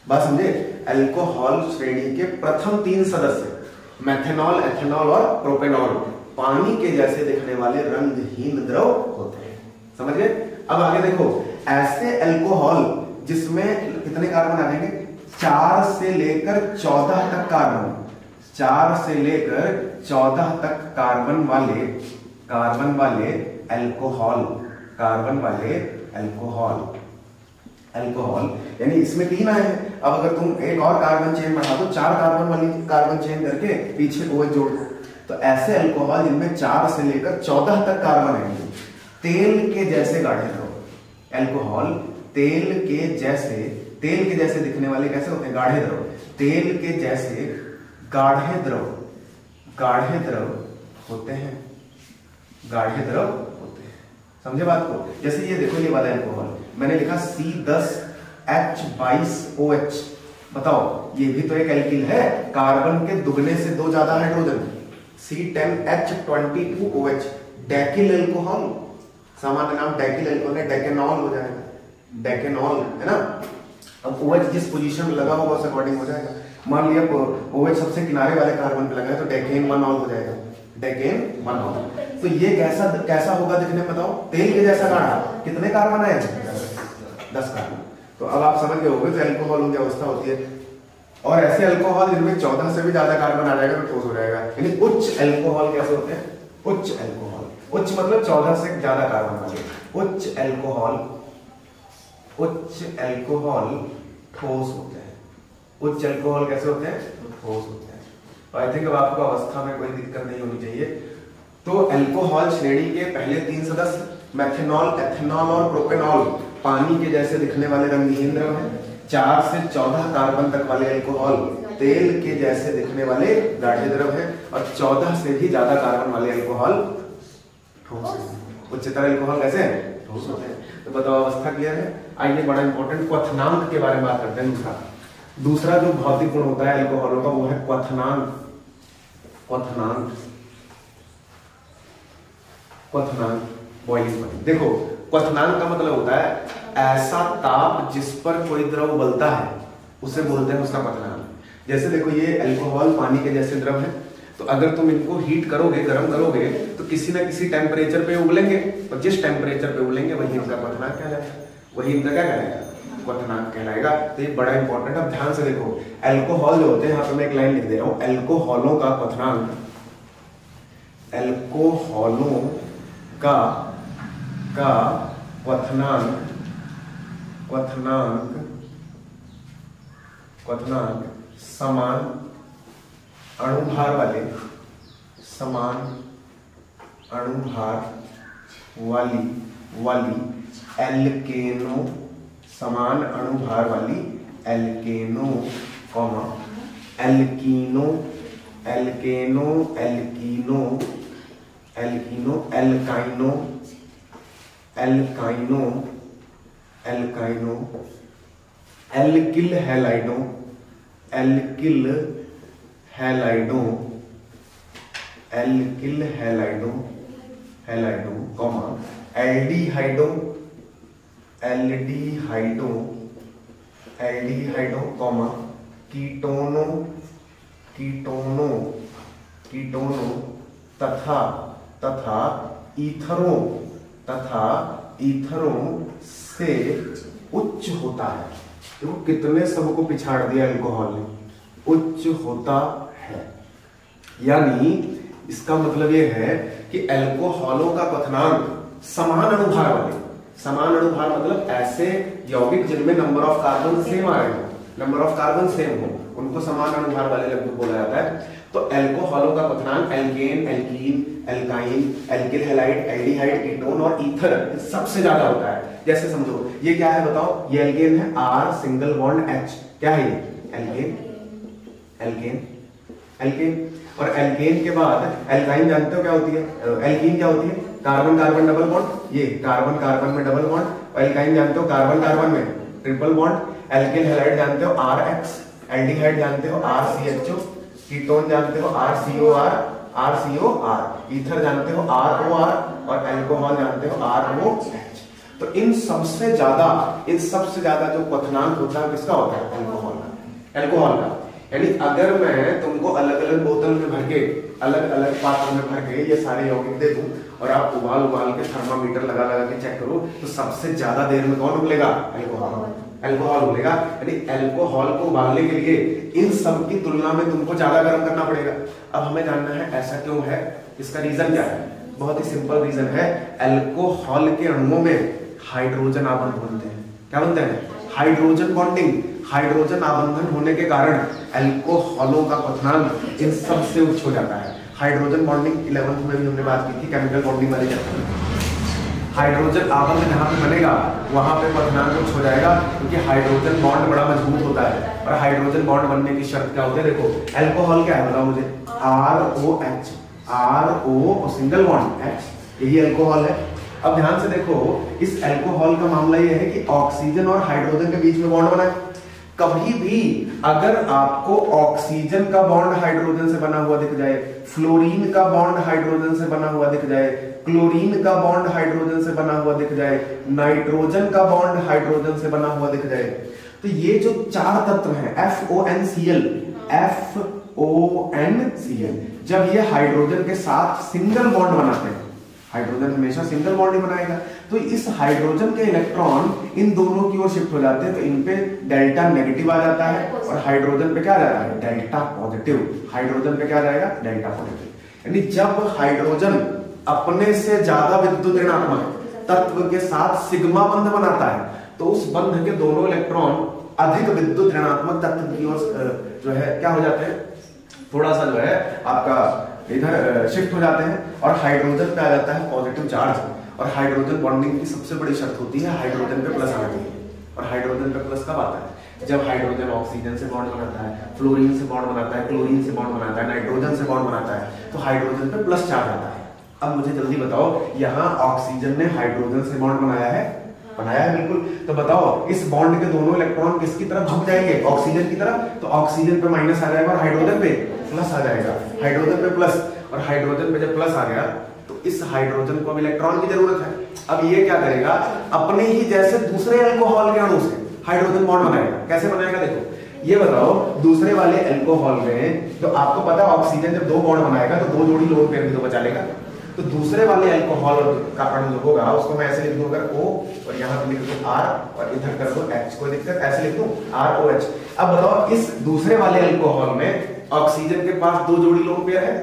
बात समझे? अल्कोहल श्रेणी के प्रथम 3 सदस्य मेथनॉल, एथेनॉल और प्रोपेनॉल पानी के जैसे दिखने वाले रंगहीन द्रव होते हैं। समझ गए? अब आगे देखो, ऐसे अल्कोहल जिसमें कितने कार्बन आ जाएंगे? 4 से लेकर 14 तक कार्बन, 4 से लेकर 14 तक कार्बन वाले अल्कोहल, कार्बन वाले अल्कोहल यानी इसमें 3 आए हैं। अब अगर तुम एक और कार्बन चेन बढ़ा दो, 4 कार्बन वाली कार्बन चेन करके पीछे OH जोड़ दो, तो ऐसे अल्कोहल जिनमें 4 से लेकर 14 तक कार्बन आएंगे, तेल के जैसे गाढ़े द्रव अल्कोहल, तेल के जैसे दिखने वाले कैसे होते हैं? गाढ़े द्रव। तेल के जैसे गाढ़े द्रव होते हैं, गाढ़े द्रव होते हैं। समझे बात को? जैसे ये देखो, ये वाला अल्कोहल मैंने लिखा C10H22OH, बताओ ये भी तो एक एल्किल है, कार्बन के दुगने से 2 ज्यादा हाइड्रोजन। C10H22OH डेकिल अल्कोहल, सामान्य नाम डेकिल अल्कोहल है, डेकेनॉल हो जाएगा, डेकेनॉल है ना। अब OH जिस पोजीशन में लगा होगा उस अकॉर्डिंग हो जाएगा। मान लिया OH सबसे किनारे वाले कार्बन पे लगा है तो डेकेन 1ऑल हो जाएगा, डेकेन 1ऑल। तो ये कैसा होगा दिखने में? बताओ, तेल के जैसा गाढ़ा। कितने कार्बन आए? 10 कार्बन। तो अब आप समझ गए होंगे तो अल्कोहल की अवस्था होती है। और ऐसे अल्कोहल जिनमें 14 से भी ज्यादा कार्बन आ जाएगा तो ठोस हो जाएगा। यानी उच्च अल्कोहल कैसे होते हैं? उच्च अल्कोहल, उच्च मतलब 14 से ज्यादा कार्बन वाले। उच्च अल्कोहल ठोस होते हैं। उच्च अल्कोहल कैसे होते हैं? ठोस होते हैं। आई थिंक अब आपको अवस्था में कोई दिक्कत नहीं होनी चाहिए। तो अल्कोहल श्रेणी के पहले 3 सदस्य मेथनॉल, एथेनॉल और प्रोपेनॉल पानी के जैसे दिखने वाले रंगहीन द्रव हैं। 4 से 14 कार्बन तक वाले अल्कोहल तेल के जैसे दिखने वाले गाढ़े द्रव हैं और 14 से भी ज्यादा कार्बन वाले अल्कोहल ठोस हैं। उच्चतर अल्कोहल कैसे हैं? ठोस होते हैं। तो बताओ, अवस्था क्लियर है? आइए बड़ा इंपॉर्टेंट क्वथनांक के बारे में बात करते हैं। दूसरा जो भौतिक गुण होता है अल्कोहलों का वो है क्वथनांक। Boiling point. देखो, क्वथनांक का मतलब होता है ऐसा ताप जिस पर कोई द्रव उबलता है उसे बोलते हैं उसका क्वथनांक। जैसे देखो, ये अल्कोहल पानी के जैसे द्रव है, तो अगर तुम इनको हीट करोगे, गर्म करोगे, तो किसी ना किसी टेम्परेचर पे उबलेंगे, और जिस टेम्परेचर पे उबलेंगे वही इनका क्वथनांक कहलाएगा, वही इनका क्या कहलाएगा? क्वथनांक कहलाएगा। तो ये बड़ा इंपॉर्टेंट। अब ध्यान से देखो, अल्कोहल जो होते हैं, यहाँ पे मैं एक लाइन लिख दे रहा हूं, अल्कोहलों का क्वथनांक, अल्कोहलों का क्वथनांक समान अणुभार वाली एल्केनो, समान अणुभार वाली एल्केनो, एल्कीनो, एल्किल हैलाइडो, एल्डिहाइडो, कीटोनो तथा ईथरों से उच्च होता है। देखो कितने सबको पिछाड़ दिया अल्कोहल ने, उच्च होता है। यानी इसका मतलब यह है कि अल्कोहलों का क्वथनांक समान अणुभार वाले, समान अणुभार मतलब ऐसे यौगिक जिनमें नंबर ऑफ कार्बन सेम आ रहे हो, नंबर ऑफ कार्बन सेम हो, उनको समान अणुभार वाले लगभग बोला जाता है। तो अल्कोहलों का क्वथनांक alkane, alkene, alkyne, alkyl halide, aldehyde, ketone और ईथर सबसे ज्यादा होता है। जैसे समझो, ये क्या है बताओ? ये एल्केन है, R सिंगल बॉन्ड H, क्या है ये? एल्केन। और एल्केन के बाद एल्काइन जानते हो क्या होती है? एल्कीन क्या होती है? कार्बन कार्बन डबल बॉन्ड, ये कार्बन कार्बन में डबल बॉन्ड। और एल्काइन जानते हो कार्बन कार्बन में ट्रिपल बॉन्ड। एल्किल हैलाइड जानते हो RH, एल्डिहाइड जानते हो RCHO, कीटोन जानते हो RCOR, ईथर जानते हो ROR और अल्कोहल जानते हो ROH। तो तो इन सबसे ज्यादा जो क्वथनांक होता है किसका होता है? अल्कोहल का। यानी अगर मैं तुमको अलग अलग बोतल में भर के, अलग अलग पात्र में भर के ये सारे यौगिक दे दूं और आप उबाल के थर्मामीटर लगा के चेक करो, तो सबसे ज्यादा देर में कौन उबलेगा? अल्कोहल उबलेगा। यानी अल्कोहल को उबालने के लिए इन सब की तुलना में तुमको ज्यादा गर्म करना पड़ेगा। अब हमें जानना है ऐसा क्यों है, इसका रीजन क्या है? बहुत ही सिंपल रीजन है, अल्कोहल के अणुओं में हाइड्रोजन आबंध बनते हैं। क्या बनते हैं? Hydrogen bonding. हाइड्रोजन आबंधन होने के कारण अल्कोहलों का क्वथनांक इन सब से उच्च हो जाता है। हाइड्रोजन बॉन्डिंग 11th में भी हमने बात की थी, केमिकल बॉन्डिंग वाले चैप्टर में। हाइड्रोजन आबंध जहां पे बनेगा वहां पे क्वथनांक उच्च हो जाएगा, क्योंकि हाइड्रोजन बॉन्ड बड़ा मजबूत होता है। और हाइड्रोजन बॉन्ड बनने की शर्त क्या होती है? देखो, अल्कोहल क्या है बताओ मुझे? ROH, RO और सिंगल बॉन्ड H, यही अल्कोहल है। अब ध्यान से देखो, इस अल्कोहल का मामला यह है कि ऑक्सीजन और हाइड्रोजन के बीच में बॉन्ड बना है। कभी भी अगर आपको ऑक्सीजन का बॉन्ड हाइड्रोजन से बना हुआ दिख जाए, फ्लोरीन का बॉन्ड हाइड्रोजन से बना हुआ दिख जाए, क्लोरीन का बॉन्ड हाइड्रोजन से बना हुआ दिख जाए, नाइट्रोजन का बॉन्ड हाइड्रोजन से बना हुआ दिख जाए, तो ये जो चार तत्व हैं FONCl, जब ये हाइड्रोजन के साथ सिंगल बॉन्ड बनाते हैं, हाइड्रोजन हमेशा सिंगल बॉन्ड ही बनाएगा, तो इस हाइड्रोजन के इलेक्ट्रॉन इन दोनों की ओर शिफ्ट हो जाते हैं, तो इन पे डेल्टा नेगेटिव आ जाता है और हाइड्रोजन पे क्या आ जाता है? Delta positive. हाइड्रोजन पे क्या आ जाएगा? Delta positive. यानी जब हाइड्रोजन अपने से ज्यादा विद्युत ऋणात्मक तत्व के साथ सिग्मा बंध बनाता है, तो उस बंध के दोनों इलेक्ट्रॉन अधिक विद्युत ऋणात्मक तत्व की ओर जो है क्या हो जाते हैं? थोड़ा सा जो है आपका इधर शिफ्ट हो जाते हैं और हाइड्रोजन पे आ जाता है पॉजिटिव चार्ज। और हाइड्रोजन बॉन्डिंग की सबसे बड़ी शर्त होती है हाइड्रोजन पे प्लस आना चाहिए। और हाइड्रोजन पे प्लस कब आता है? जब हाइड्रोजन ऑक्सीजन से बॉन्ड बनाता है, फ्लोरीन से बॉन्ड बनाता है, क्लोरीन से बॉन्ड बनाता है, नाइट्रोजन से बॉन्ड बनाता है, तो हाइड्रोजन पे प्लस चार्ज आता है। अब मुझे जल्दी बताओ, यहाँ ऑक्सीजन ने हाइड्रोजन से बॉन्ड बनाया है? बनाया है बिल्कुल। तो बताओ इस बॉन्ड के दोनों इलेक्ट्रॉन किसकी तरफ झुक जाएंगे? ऑक्सीजन की तरफ। तो ऑक्सीजन पे माइनस आ जाएगा और हाइड्रोजन पे प्लस आ जाएगा। हाइड्रोजन पे प्लस, और हाइड्रोजन पे जब प्लस आ गया तो इस हाइड्रोजन को अब इलेक्ट्रॉन की जरूरत है। अब ये क्या करेगा? अपने ही जैसे दूसरे अल्कोहल के अणु से हाइड्रोजन बॉन्ड बनाएगा। कैसे बनाएगा? देखो ये बताओ, दूसरे वाले अल्कोहल में तो आपको पता है ऑक्सीजन जब दो बॉन्ड बनाएगा तो दो जोड़ी लोन पेयर भी तो बचा लेगा। तो दूसरे वाले अल्कोहल का अणु जो होगा उसको मैं ऐसे लिख दूं, अगर O और यहाँ पे लिख दूं R और इधर कर दूं H, कोई दिक्कत? ऐसे लिख दूं ROH। अब बताओ इस दूसरे वाले अल्कोहल में ऑक्सीजन के पास दो जोड़ी लोन पेयर है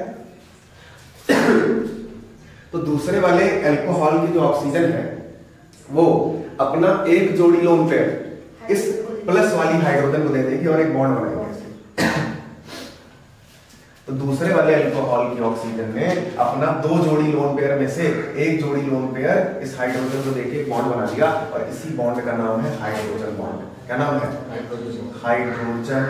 तो दूसरे वाले अल्कोहल की जो ऑक्सीजन है वो अपना एक जोड़ी लोन पेयर इस प्लस वाली हाइड्रोजन को दे देगी और एक बॉन्ड बनाएगी। तो दूसरे वाले अल्कोहल की ऑक्सीजन ने अपना दो जोड़ी लोन पेयर में से एक जोड़ी लोन पेयर इस हाइड्रोजन को देके एक बॉन्ड बना दिया और इसी बॉन्ड का नाम है हाइड्रोजन बॉन्ड। क्या नाम है? Hydrogen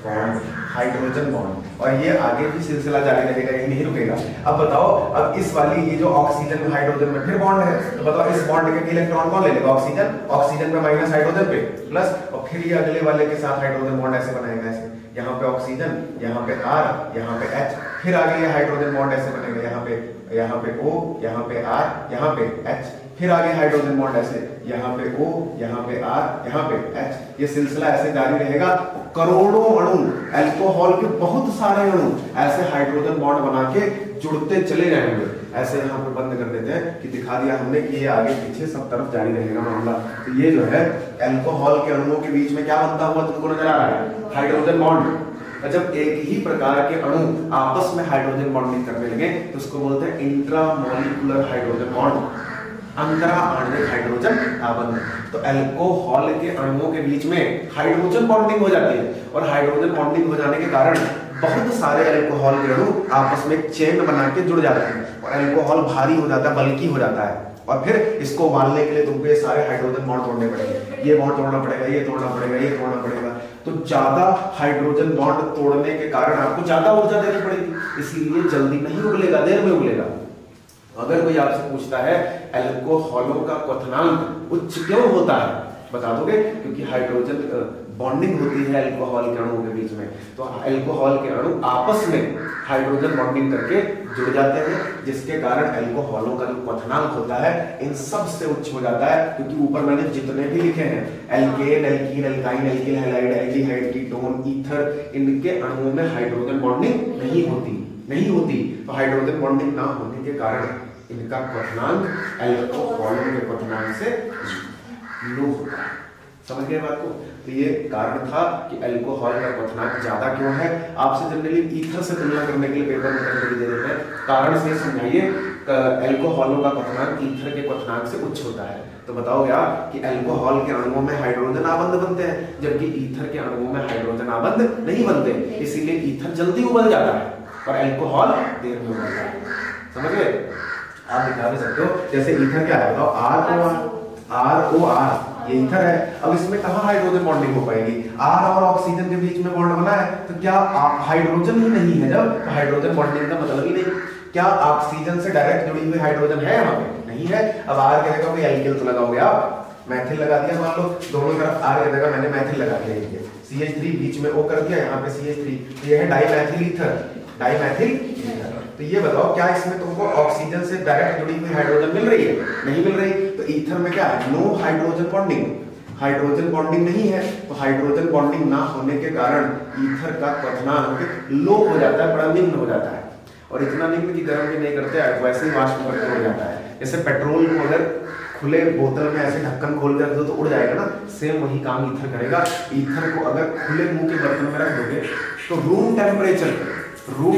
bond. Hydrogen bond. और ये आगे भी सिलसिला जारी रहेगा, ये नहीं रुकेगा। अब बताओ, अब इस वाली ये जो ऑक्सीजन में हाइड्रोजन में फिर बॉन्ड है, तो बताओ इस बॉन्ड के इलेक्ट्रॉन कौन ले लेगा? ऑक्सीजन। ऑक्सीजन पे माइनस, हाइड्रोजन पे प्लस, और फिर ये अगले वाले के साथ हाइड्रोजन बॉन्ड ऐसे बनाएगा, ऐसे यहाँ पे ऑक्सीजन, यहाँ पे R, यहाँ पे H, फिर आगे ये हाइड्रोजन बॉन्ड ऐसे बनेगा, यहाँ पे O, यहाँ पे R, यहाँ पे H, फिर आगे हाइड्रोजन बॉन्ड ऐसे, यहाँ पे O, यहाँ पे R, यहाँ पे H। ये सिलसिला ऐसे जारी रहेगा। करोड़ों अणु, अल्कोहल के बहुत सारे अणु ऐसे हाइड्रोजन बॉन्ड बना के जुड़ते चले जाएंगे। ऐसे यहाँ पे बंद कर देते हैं कि दिखा दिया हमने कि ये आगे पीछे सब तरफ जारी रहेगा मामला। तो ये जो है अल्कोहल के अणुओं के बीच में क्या बनता हुआ तुमको नजर आ रहा है? Hydrogen bond. जब एक ही प्रकार के अणु आपस में हाइड्रोजन बॉन्डिंग करने लगे तो उसको बोलते हैं इंट्रामोलिकुलर हाइड्रोजन बॉन्ड, अंतरा आणविक हाइड्रोजन आबंध। तो अल्कोहल के अणुओं के बीच में हाइड्रोजन बॉन्डिंग हो जाती है और हाइड्रोजन बॉन्डिंग हो जाने के कारण बहुत सारे अल्कोहल के अणु आपस में एक चेन बना के जुड़ जाते हैं और अल्कोहल भारी हो जाता है, बल्कि हो जाता है। और फिर इसको उबालने के लिए तुमको ये सारे हाइड्रोजन बॉन्ड तोड़ने पड़ेंगे, ये बॉन्ड तोड़ना पड़ेगा, ये तोड़ना पड़ेगा, ये तोड़ना पड़ेगा। तो ज्यादा हाइड्रोजन बॉन्ड तोड़ने के कारण आपको ज्यादा ऊर्जा देनी पड़ेगी, इसीलिए जल्दी नहीं उबलेगा, देर में उबलेगा। अगर कोई आपसे पूछता है अल्कोहलों का क्वथनांक उच्च क्यों होता है, बता दोगे? क्योंकि हाइड्रोजन बॉन्डिंग होती है अल्कोहल के अणुओं के बीच में, तो अल्कोहल के अणु आपस में हाइड्रोजन बॉन्डिंग करके जुड़ जाते हैं, जिसके कारण एल्कोहलों का जो क्वथनांक होता है इन सब से उच्च हो जाता है। क्योंकि ऊपर मैंने जितने भी लिखे हैं alkane, alkene, alkyne, alkyl halide, aldehyde, ketone, ether, इनके अणुओं में हाइड्रोजन बॉन्डिंग नहीं होती। तो हाइड्रोजन बॉन्डिंग ना होने के कारण इनका क्वथनांक एल्कोहलों के क्वथनांक से लो होता है। समझ गए बात को? तो ये कारण था कि एल्कोहल का क्वथनांक ज्यादा क्यों है। आपसे जनरली ईथर से तुलना करने के लिए पेपर में कभी दे देते हैं, कारण से समझाइए एल्कोहलों का क्वथनांक ईथर के क्वथनांक से उच्च होता है। तो बताओ यार कि एल्कोहल के अणुओं में हाइड्रोजन आबंध बनते हैं, जबकि ईथर के अणुओं में हाइड्रोजन आबंध नहीं बनते। इसीलिए ईथर जल्दी उबल जाता है और एल्कोहल देर में उबलता है। समझ गए? आप दिखा भी सकते हो, जैसे ईथर क्या है बताओ, ROR ये ईथर है। अब इसमें कहाँ हाइड्रोजन बॉन्डिंग हो पाएगी? R और ऑक्सीजन के बीच में बॉन्ड बना है, तो क्या हाइड्रोजन ही नहीं है जब, तो हाइड्रोजन बॉन्डिंग का मतलब ही नहीं। क्या ऑक्सीजन से डायरेक्ट जुड़ी हुई हाइड्रोजन है यहाँ पे? नहीं है। अब R के जगह कोई एल्किल तो लगाओगे आप, मैथिल लगा दिया, मान लो दोनों तरफ R के जगह मैंने मैथिल लगा दिया, CH3 बीच में O कर दिया, यहाँ पे CH3, तो ये है डाइमैथिल ईथर। तो ये बताओ क्या इसमें तुमको ऑक्सीजन से डायरेक्ट जुड़ी हुई हाइड्रोजन मिल रही है? नहीं मिल रही। तो ईथर में क्या है? No hydrogen bonding, hydrogen bonding नहीं है। तो हाइड्रोजन बॉन्डिंग ना होने के कारण ईथर का क्वथनांक लो हो जाता है, बड़ा निम्न हो जाता है। और इतना निम्न की गर्म भी नहीं करते, वैसे ही वाष्प करके हो जाता है। जैसे पेट्रोल को अगर खुले बोतल में ऐसे ढक्कन खोल कर दो तो उड़ जाएगा ना, सेम वही काम ईथर करेगा। ईथर को अगर खुले मुंह के बर्तन में रख दोगे तो रूम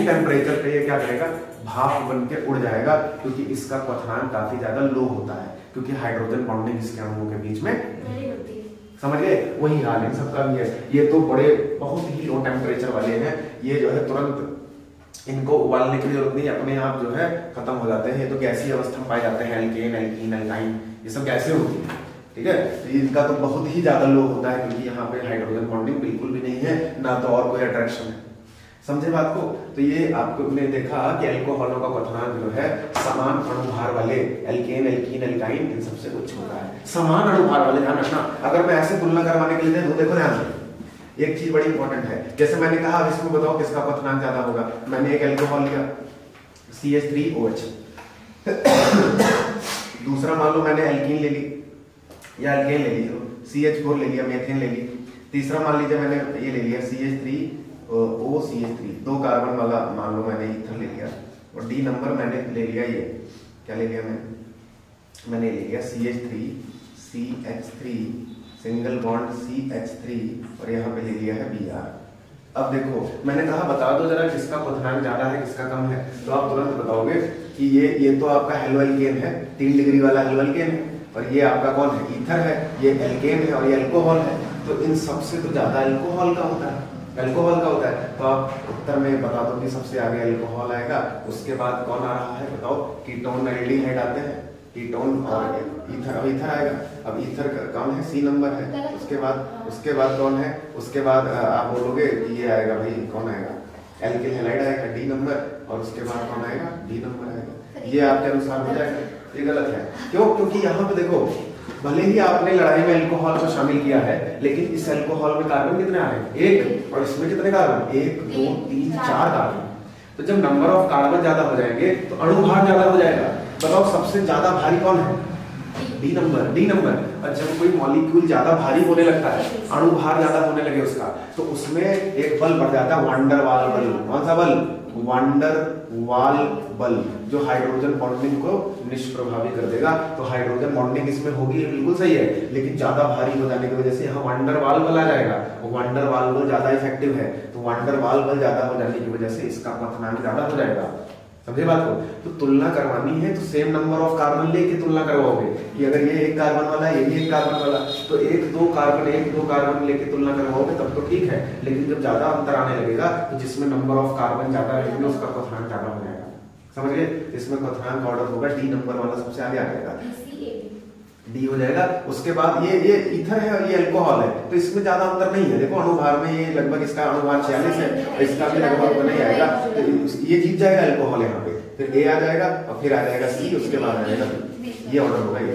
टेम्परेचर पे ये क्या करेगा? भाप बन के उड़ जाएगा, क्योंकि इसका क्वथनांक काफी ज्यादा लो होता है, क्योंकि हाइड्रोजन बॉन्डिंग इसके अणुओं के बीच में नहीं होती है। समझ गए? वही हाल है सबका भी है। ये तो बड़े बहुत ही लो टेम्परेचर वाले हैं, ये जो है तुरंत इनको उबालने की जरूरत नहीं, अपने आप जो है खत्म हो जाते हैं। ये तो गैसीय अवस्था में पाए जाते हैं, एल्केन, एल्कीन, एल्काइन, ये सब गैसें होती है। ठीक है, तो इनका तो बहुत ही ज्यादा लो होता है, क्योंकि यहाँ पे हाइड्रोजन बॉन्डिंग बिल्कुल भी नहीं है, ना तो और कोई अट्रैक्शन है। समझे बात को? तो ये आपने देखा कि एल्कोहलों का क्वथनांक जो है समान अणुभार वाले एल्केन, एल्कीन, एल्काइन इन सबसे उच्च होता है। समान अणुभार वाले, ध्यान रखना। अगर मैं ऐसे तुलना करवाने के लिए देखो ध्यान से, एक चीज बड़ी इंपॉर्टेंट है। जैसे मैंने कहा इसमें बताओ किसका क्वथनांक ज्यादा होगा। मैंने एक एल्कोहल लिया CH3OH, दूसरा मान लो मैंने एल्कीन ले ली या एल्केन ले ली, CH4 ले लिया, मेथेन ले ली। तीसरा मान लीजिए मैंने ये ले लिया CH3OCH3, 2 कार्बन वाला मान लो मैंने ईथर ले लिया, और D नंबर मैंने ले लिया, ये क्या ले लिया मैंने ले लिया CH3CH3 सिंगल बॉन्ड CH3, और यहाँ पे ले लिया है Br। अब देखो मैंने कहा बता दो जरा किसका क्वथनांक ज्यादा है किसका कम है, तो आप तुरंत बताओगे कि ये तो आपका हेलोएल्केन है, 3 डिग्री वाला हेलोएल्केन है, और ये आपका कौन है? ईथर है। ये एल्केन है और ये अल्कोहल है, तो इन सबसे तो ज्यादा अल्कोहल का होता है, तो आप उत्तर में बता दो कि सबसे आगे अल्कोहल आएगा, उसके बाद कौन आ रहा है बताओ? कीटोन, एल्डिहाइड आते हैं, कीटोन और ईथर। अब ईथर आएगा, अब ईथर कौन है? C नंबर है। उसके बाद कौन है? उसके बाद आप बोलोगे कि ये आएगा भाई, कौन आएगा? एल्किल हैलाइड आएगा D नंबर, और उसके बाद कौन आएगा? D नंबर आएगा। ये आपके अनुसार हो जाएगा। ये गलत है, क्यों? क्योंकि यहाँ पे देखो भले ही आपने लड़ाई में अल्कोहल को शामिल किया है, लेकिन इस अल्कोहल में कार्बन कितने आ रहे हैं? 1, और इसमें कितने कार्बन? 1 2 3 4 कार्बन। तो जब नंबर ऑफ कार्बन ज्यादा हो जाएंगे तो अणुभार ज्यादा हो जाएगा। बताओ सबसे ज्यादा भारी कौन है? D number. और जब कोई मॉलिक्यूल ज्यादा भारी होने लगता है, अणुभार ज्यादा होने लगे उसका, तो उसमें एक बल बढ़ जाता है, वंडर वाल बल। कौन सा बल? वंडर वाल बल, जो हाइड्रोजन बॉन्डिंग को निष्प्रभावी कर देगा। तो हाइड्रोजन बॉन्डिंग इसमें होगी, बिल्कुल सही है, लेकिन ज्यादा भारी हो जाने की वजह से यहाँ वंडर वाल बल आ जाएगा। वो वंडर वाल बल ज्यादा इफेक्टिव है, तो वंडर वाल बल ज्यादा हो जाने की वजह से इसका क्वथनांक ज्यादा हो जाएगा। समझे बात को? तो तुलना करवानी है तो सेम नंबर ऑफ कार्बन लेके तुलना करवाओगे, कि अगर ये 1 कार्बन वाला है, ये भी 1 कार्बन वाला, तो 1-2 कार्बन लेके तुलना करवाओगे तब तो ठीक है। लेकिन जब ज्यादा अंतर आने लगेगा तो जिसमें नंबर ऑफ कार्बन ज्यादा रहेंगे उसका क्वथनांक ज्यादा हो जाएगा। समझ गए? इसमें क्वथनांक ऑर्डर होगा, D नंबर वाला सबसे आगे आ जाएगा, D हो जाएगा। उसके बाद ये ईथर है और ये अल्कोहल है, तो इसमें ज्यादा अंतर नहीं है। देखो अणुभार में ये लगभग इसका अणुभार 46 है, और इसका भी लगभग नहीं आएगा, तो ये जीत जाएगा अल्कोहल यहाँ पे। फिर A आ जाएगा और फिर आ जाएगा C, उसके बाद आ जाएगा B। ये ऑर्डर होगा ये।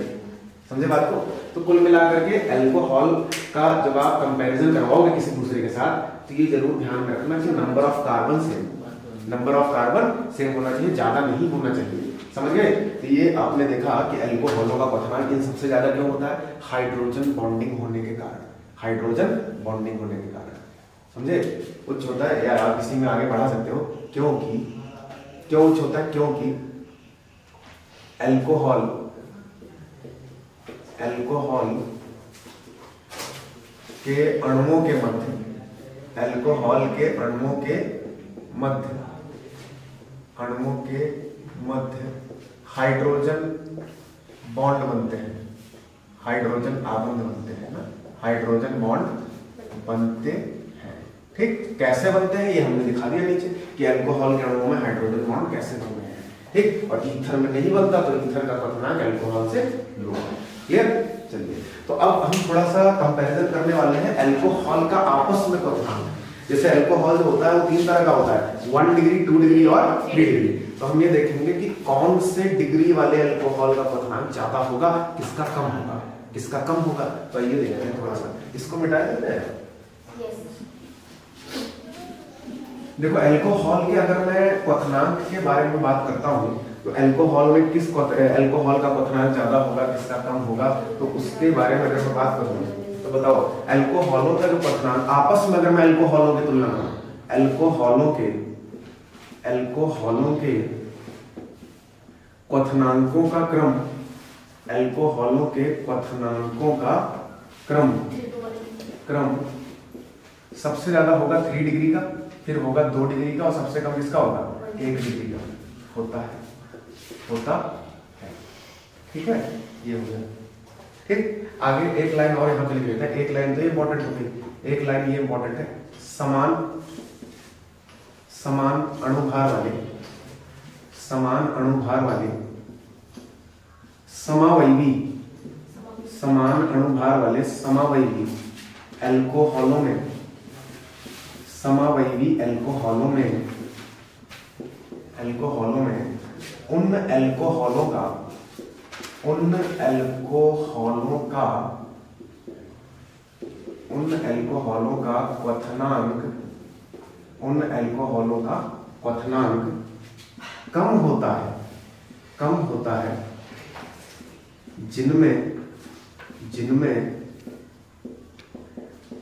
समझे बात को? तो कुल मिलाकर के अल्कोहल का जब आप कंपैरिजन करवाओगे किसी दूसरे के साथ, तो ये जरूर ध्यान रखना कि नंबर ऑफ कार्बन सेम होगा। नंबर ऑफ कार्बन सेम होना चाहिए, ज्यादा नहीं होना चाहिए। समझ गए? तो ये आपने देखा कि अल्कोहलों का क्वथनांक इन सबसे ज्यादा क्यों होता है? हाइड्रोजन बॉन्डिंग होने के कारण, हाइड्रोजन बॉन्डिंग होने के कारण। समझे? उच्च होता है, या आप इसी में आगे बढ़ा सकते हो, क्योंकि क्यों उच्च होता है? क्योंकि अल्कोहल के अणुओं के मध्य, अल्कोहल के अणुओं के मध्य हाइड्रोजन बॉन्ड बनते हैं, हाइड्रोजन आबंध बनते हैं ना, हाइड्रोजन बॉन्ड बनते हैं। ठीक, कैसे बनते हैं ये हमने दिखा दिया नीचे कि अल्कोहल के अणुओं में हाइड्रोजन बॉन्ड कैसे बनते हैं। ठीक, और ईथर में नहीं बनता तो ईथर का क्वथनांक अल्कोहल से लो है। क्लियर? चलिए, तो अब हम थोड़ा सा कंपैरिजन करने वाले हैं अल्कोहल का आपस में क्वथनांक। जैसे अल्कोहल जो होता है वो 3 तरह का होता है, 1 डिग्री, 2 डिग्री और 3 डिग्री। तो हम ये देखेंगे कि कौन से डिग्री वाले अल्कोहल का क्वथनांक ज्यादा होगा, किसका कम होगा, किसका कम होगा। तो ये देखते हैं थोड़ा सा, इसको मिटा देते हैं। देखो अल्कोहल के अगर मैं क्वथनांक के बारे में बात करता हूँ तो अल्कोहल में अल्कोहल का क्वथनांक ज्यादा होगा, किसका कम होगा, तो उसके बारे में अगर मैं बात करूँ तो बताओ अल्कोहलों का जो क्वथनांक आपस में, अगर मैं अल्कोहलों की तुलना करूं, अल्कोहलों के क्वथनांकों का क्रम, अल्कोहलों के क्वथनांकों का क्रम सबसे ज्यादा होगा 3 डिग्री का, फिर होगा 2 डिग्री का, और सबसे कम किसका होगा? 1 डिग्री का होता है। ठीक है, ये हो गया। ठीक, आगे एक लाइन और यहाँ पे लिख लेते हैं। एक लाइन तो इंपॉर्टेंट हो गई, एक लाइन ये इंपॉर्टेंट है, समान अणुभार वाले समवैवी अल्कोहलों में उन अल्कोहलों का क्वथनांक कम होता है जिनमें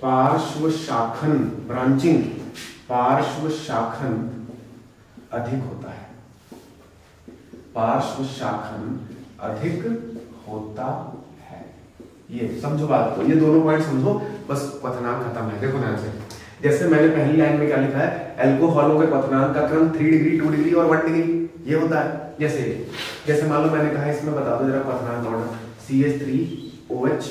पार्श्व शाखन अधिक होता है, पार्श्व शाखन अधिक होता है। ये समझो बात को, ये दोनों पॉइंट समझो, बस क्वथनांक खत्म है। देखो ध्यान से, जैसे मैंने पहली लाइन में क्या लिखा है, अल्कोहलों के क्वथनांक का क्रम 3 डिग्री, 2 डिग्री और 1 डिग्री ये होता है। जैसे मान लो मैंने कहा, इसमें बता दो जरा क्वथनांक ऑर्डर, CH3OH,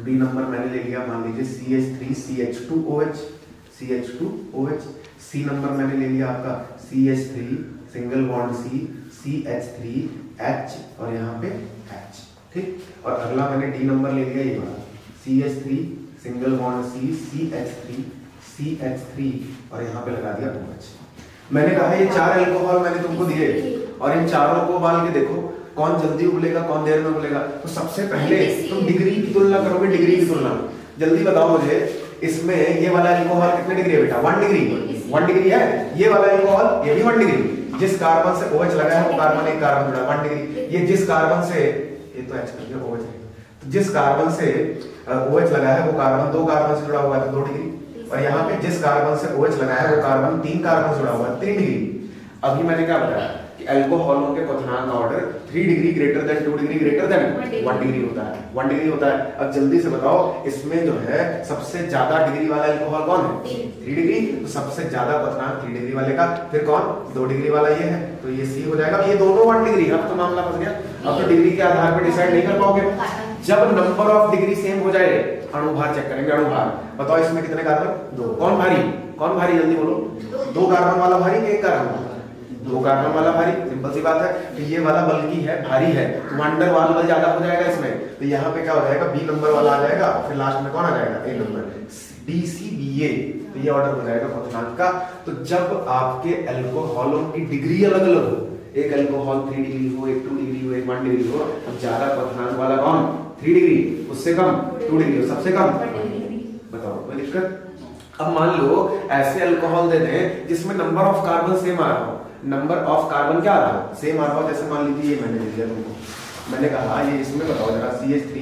बी नंबर मैंने ले लिया मान लीजिए CH3CH2OH, सी नंबर मैंने ले लिया आपका CH3 सिंगल बॉन्ड CH3H और यहाँ पे H। ठीक, और अगला मैंने डी नंबर ले लिया ये वाला CH3 सिंगल बॉन्ड CH3 और यहाँ पे लगा दिया OH। मैंने कहा ये 4 अल्कोहल मैंने तुमको दिए और इन चारों को उबाल के देखो कौन जल्दी उबलेगा, कौन देर में उबलेगा। तो सबसे पहले तुम डिग्री की तुलना करोगे, डिग्री की तुलना। जल्दी बताओ मुझे, इसमें ये वाला अल्कोहल कितने डिग्री है बेटा? 1 डिग्री है। ये वाला अल्कोहल ये भी 1 डिग्री। जिस कार्बन से OH लगा है वो कार्बन एक कार्बन जुड़ा 1 डिग्री। ये जिस कार्बन से, ये तो H करके OH है, तो जिस कार्बन से OH लगा है वो कार्बन 2 कार्बन से जुड़ा हुआ है तो 2 डिग्री। और यहाँ पे जिस कार्बन से OH लगा है वो कार्बन 3 कार्बन से जुड़ा हुआ है 3 डिग्री। अभी मैंने क्या बताया कि अल्कोहलों के क्वथनांक का order 3 degree greater than 2 degree greater than 1 degree होता है, 1 डिग्री होता है। अब जल्दी से बताओ इसमें जो है सबसे ज्यादा डिग्री वाला अल्कोहल कौन है? 3 डिग्री। तो सबसे ज्यादा क्वथनांक 3 डिग्री वाले का, फिर कौन? 2 डिग्री वाला ये है, तो ये सी हो जाएगा। ये दोनों 1 डिग्री। अब तो मामला फंस गया। अब तो डिग्री के आधार पर डिसाइड नहीं कर पाओगे। जब नंबर ऑफ डिग्री सेम हो जाए, अणुभार चेक करेंगे। अणुभार बताओ इसमें कितने कार्बन? 2। कौन भारी जल्दी बोलो। 2 कार्बन वाला भारी कि 1 कार्बन? 2 कार्बन वाला भारी। सिंपल सी बात है कि ये वाला बल्कि है, भारी है, तो वंडर वाल बल ज्यादा हो जाएगा इसमें। तो यहाँ पे क्या हो जाएगा? बी नंबर वाला आ जाएगा, फिर लास्ट में कौन आ जाएगा? ए नंबर, DCBA। तो ये ऑर्डर हो जाएगा क्वथनांक का। तो जब आपके अल्कोहलों की डिग्री अलग अलग हो, एक अल्कोहल 3 डिग्री हो, एक 2 डिग्री हो, एक 1 डिग्री हो, तो ज्यादा क्वथनांक वाला कौन? 3 डिग्री, उससे कम 2 डिग्री, सबसे कम। बताओ कोई दिक्कत? अब मान लो ऐसे अल्कोहल दे दें जिसमें नंबर ऑफ कार्बन सेम आ रहा हो, नंबर ऑफ कार्बन क्या आ रहा हो, सेम आ रहा हो। जैसे मान लीजिए ये मैंने दे दिया तुमको, मैंने कहा ये इसमें बताओ जरा CH3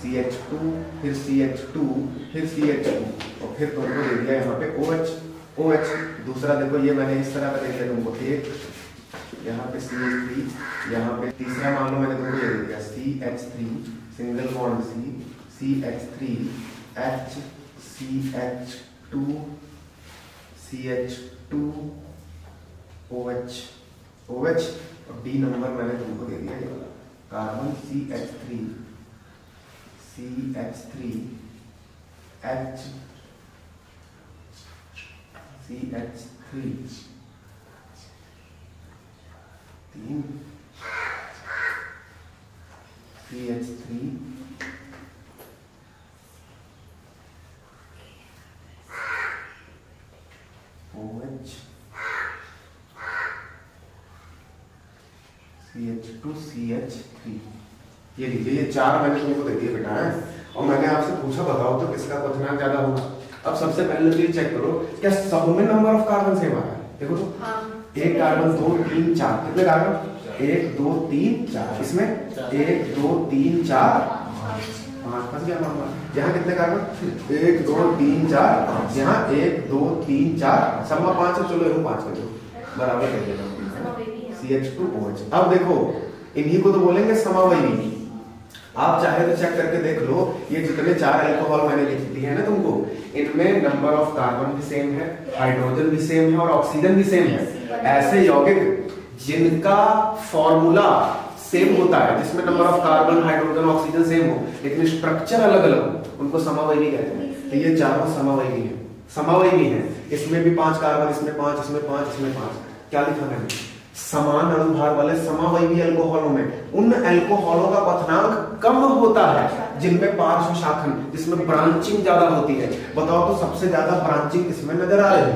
CH2 फिर CH2 फिर CH2 और फिर तुमको दे दिया यहाँ पे OH। दूसरा देखो ये मैंने इस तरह का दे दिया तुमको, एक यहाँ पे CH3, यहाँ पे तीसरा मान लो मैंने तुमको ये दे दिया CH3 single bond CH3 H CH2 CH2 OH और D नंबर मैंने तुमको दे दिया ये वाला carbon CH3 H CH3 3 CH3 OH CH2 CH3। ये लीजिए ये चार मैंने तुमको दे दिए बेटा है, और मैंने आपसे पूछा बताओ तो किसका क्वथनांक ज्यादा होगा। अब सबसे पहले तो ये चेक करो क्या सब में नंबर ऑफ कार्बन सेम आ रहा है। देखो तो हाँ। एक कार्बन 2 3 4 कितने कार्बन 1 2 3 4, इसमें 1 2 3 4 5 फंस गया मामला। यहाँ कितने कार्बन 1 2 3 4 5, यहाँ 1 2 3 4 समा 5 है, चलो 5 कर दो बराबर कर देना CH2OH। अब देखो इन्हीं को तो बोलेंगे समावयवी। आप चाहे तो चेक करके देख लो, ये जितने चार अल्कोहल मैंने लिख दिए हैं ना तुमको, इनमें नंबर ऑफ कार्बन भी सेम है, हाइड्रोजन भी सेम है और ऑक्सीजन भी सेम है। ऐसे यौगिक जिनका फॉर्मूला सेम होता है, जिसमें number of carbon hydrogen oxygen same हो लेकिन स्ट्रक्चर अलग अलग हो, उनको समावयवी कहते हैं। तो ये चारों समावयवी है, समावयवी है। इसमें भी 5 कार्बन, इसमें 5, इसमें 5, इसमें 5। क्या लिखा मैंने, समान अणुभार वाले समावयवी अल्कोहलों में उन अल्कोहलों का क्वथनांक कम होता है जिनमें पार्श्व शाखन, जिसमें ब्रांचिंग ज्यादा होती है। बताओ तो सबसे ज्यादा ब्रांचिंग किसमें नजर आ रही है,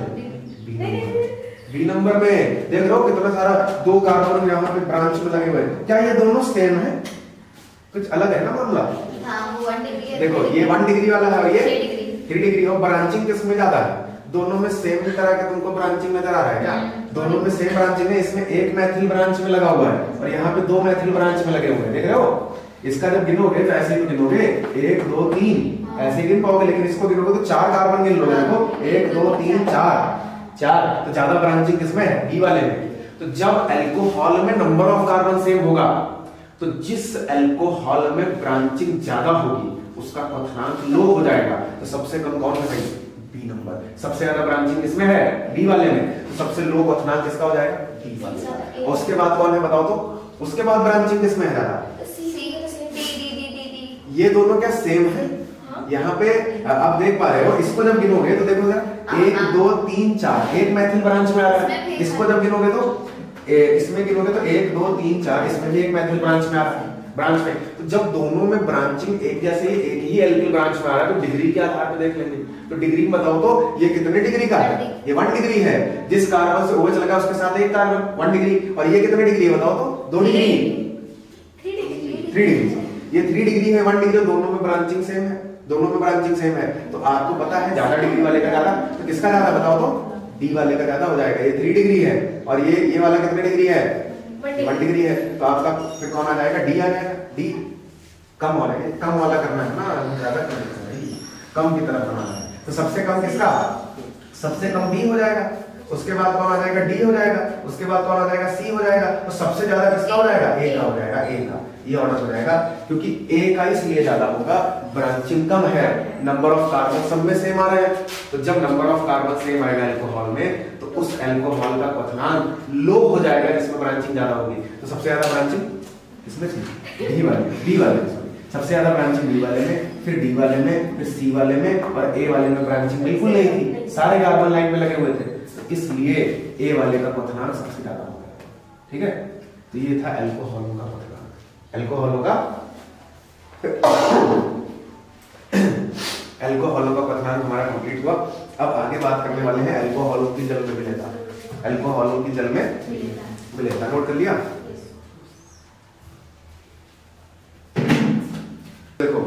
बी नंबर में। देख लो कितना सारा 2 कार्बन यहाँ पे ब्रांच में लगे हुए। क्या ये दोनों सेम है, कुछ अलग है ना मामला। देखो ये 1 डिग्री वाला है और ये 3 डिग्री, और ब्रांचिंग किसमें ज्यादा है, दोनों में सेम तरह के तुमको ब्रांचिंग नजर आ रहा है क्या, दोनों में सेम ब्रांचिंग है। इसमें एक मैथिल ब्रांच में लगा हुआ है और यहाँ पे 2 मैथिल ब्रांच में लगे हुए हैं, देख रहे हो। इसका जब गिनोगे तो ऐसे ही तो गिनोगे 1 2 3 ऐसे गिन पाओगे, लेकिन इसको गिनोगे तो 4 कार्बन गिन लोगे। देखो 1 2 3 4, तो ज्यादा ब्रांचिंग किसमें है, बी वाले में। तो जब अल्कोहल में नंबर ऑफ कार्बन सेम होगा तो जिस अल्कोहल में ब्रांचिंग ज्यादा होगी उसका क्वथनांक लो हो जाएगा। तो सबसे कम कौन है, बी नंबर। सबसे ज्यादा ब्रांचिंग किसमें है, बी वाले में, तो सबसे लो क्वथनांक किसका हो जाएगा, डी वाले। और उसके बाद कौन है बताओ तो, उसके बाद ब्रांचिंग किसमें है ज्यादा, ये दोनों क्या सेम है। यहाँ पे आप देख पा रहे हो, इसको जब गिनोगे तो देखो जरा 1 2 3 4 एक मैथिल ब्रांच में आ रहा है। इसको जब गिनोगे तो इसमें गिनोगे तो 1 2 3 4 इसमें भी एक मैथिल ब्रांच में आ रहा है, ब्रांच में। तो जब दोनों में ब्रांचिंग एक जैसे एक ही एल्किल ब्रांच में आ रहा है तो डिग्री के आधार पे देख लेंगे। तो डिग्री बताओ तो ये कितने डिग्री का है, ये 1 डिग्री है। जिस कार्बन से OH लगा उसके साथ एक कार्बन 1 डिग्री, और ये कितने डिग्री है बताओ तो, 2 डिग्री 3 डिग्री। ये 3 डिग्री है, 1 डिग्री, दोनों में ब्रांचिंग सेम है, दोनों में ब्रांचिंग सेम है। तो आपको पता है ज्यादा डिग्री वाले का ज्यादा, तो किसका ज्यादा बताओ तो, डी वाले का ज्यादा हो जाएगा। ये 3 डिग्री है और ये वाला कितने डिग्री है, 1 डिग्री है। तो आपका फिर कौन आ जाएगा, डी आ जाएगा। डी कम वाला है, कम वाला करना है ना, ज्यादा कम की तरफ बनाना है। तो सबसे कम किसका, सबसे कम बी हो जाएगा। उसके बाद कौन आ जाएगा, डी हो जाएगा। उसके बाद कौन आ जाएगा, सी हो जाएगा। तो सबसे ज्यादा किसका हो जाएगा, ए का हो जाएगा, ए का। ये ऑर्डर हो जाएगा क्योंकि ए का इसलिए ज्यादा होगा, ब्रांचिंग कम है, नंबर ऑफ कार्बन सब में सेम आ रहे हैं। तो जब नंबर ऑफ कार्बन सेम आएगा अल्कोहल में तो उस अल्कोहल का क्वथनांक लो हो जाएगा जिसमें ब्रांचिंग ज्यादा होगी। तो सबसे ज्यादा ब्रांचिंग किसमें थी, डी वाले, डी वाले सबसे ज्यादा ब्रांचिंग डी वाले में, फिर डी वाले में, फिर सी वाले में, और ए वाले में ब्रांचिंग बिल्कुल नहीं थी, सारे कार्बन लाइन में लगे हुए थे। तो इसलिए ए वाले का क्वथनांक सबसे ज्यादा होगा। ठीक है, तो ये था अल्कोहलों का क्वथनांक, अल्कोहलों का अल्कोहलों का क्वथनांक हमारा कंप्लीट हुआ। अब आगे बात करने वाले हैं अल्कोहलों की जल में विलेयता, अल्कोहलों की जल में विलेयता। नोट कर लिया। देखो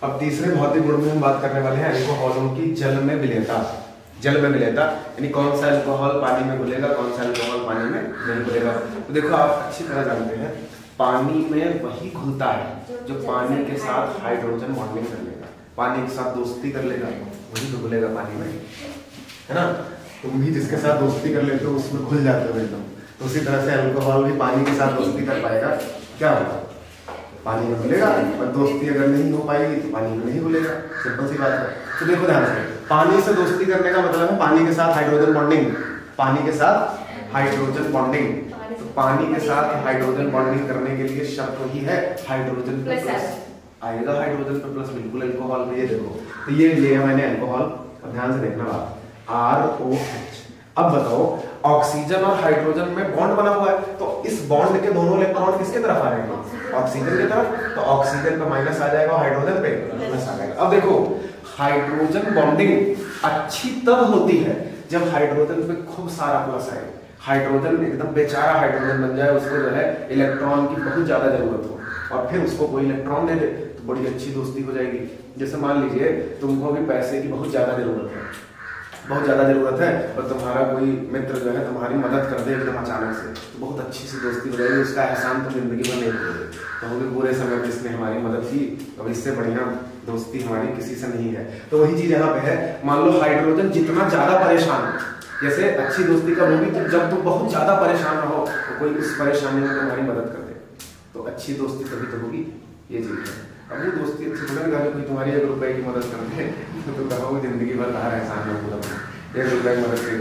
अब तीसरे भौतिक गुण में हम बात करने वाले हैं अल्कोहलों की जल में विलेयता। जल में विलेयता यानी कौन सा अल्कोहल पानी में घुलेगा, कौन सा अल्कोहल पानी में नहीं घुलेगा। तो देखो आप अच्छी तरह जानते हैं पानी में वही घुलता है जो पानी के साथ हाइड्रोजन बॉन्डिंग कर लेगा, पानी के साथ दोस्ती कर लेगा, वही तो घुलेगा पानी में, है ना। तुम भी जिसके साथ दोस्ती कर लेते हो उसमें घुल जाते हो एकदम। तो उसी तरह से अल्कोहल भी पानी के साथ दोस्ती कर पाएगा, क्या होगा, पानी में घुलेगा। और दोस्ती अगर नहीं हो पाएगी तो पानी में नहीं घुलेगा, सिंपल सी बात है। तो देखो ध्यान से, पानी से दोस्ती करने का मतलब है पानी के साथ हाइड्रोजन बॉन्डिंग, पानी के साथ हाइड्रोजन बॉन्डिंग। तो पानी के साथ हाइड्रोजन बॉन्डिंग करने के लिए शर्त वही है हाइड्रोजन प्लस आएगा, हाइड्रोजन पे प्लस बिल्कुल अल्कोहल में। ये देखो, तो ये लिया मैंने अल्कोहल, और ध्यान से देखना बात ROH। अब बताओ ऑक्सीजन और हाइड्रोजन में बॉन्ड बना हुआ है, तो इस बॉन्ड के दोनों इलेक्ट्रॉन किसके तरफ आ रहे हैं, ऑक्सीजन की तरफ। तो ऑक्सीजन पे माइनस आ जाएगा, हाइड्रोजन पे प्लस आ जाएगा। अब देखो हाइड्रोजन बॉन्डिंग अच्छी तब होती है जब हाइड्रोजन पे खूब सारा प्लस आए, हाइड्रोजन एकदम बेचारा हाइड्रोजन बन जाए, उसको जो है इलेक्ट्रॉन की बहुत ज्यादा जरूरत हो और फिर उसको कोई इलेक्ट्रॉन दे दे तो बड़ी अच्छी दोस्ती हो जाएगी। जैसे मान लीजिए तुमको भी पैसे की बहुत ज्यादा जरूरत है, बहुत ज्यादा जरूरत है, और तुम्हारा कोई मित्र जो है तुम्हारी मदद कर दे एकदम अचानक से, तो बहुत अच्छी सी दोस्ती हो जाएगी, उसका एहसान तो जिंदगी भर नहीं भूलोगे। तो होगी पूरे समय में इसने हमारी मदद की, अब इससे बढ़िया दोस्ती हमारी किसी से नहीं है। तो वही चीज यहाँ पे है, मान लो हाइड्रोजन जितना ज्यादा परेशान हो, जैसे अच्छी दोस्ती कब होगी तो जब तुम बहुत ज्यादा परेशान रहो तो कोई उस परेशानी में तुम्हारी मदद कर दे, तो अच्छी दोस्ती तभी तो होगी, ये चीज है। अब वो दोस्ती अच्छी थोड़ा ना, कोई तुम्हारी 1 रुपए की मदद कर दे तो कहोगे जिंदगी भर कहा एहसान में पूरा 1 रुपए की मदद कर,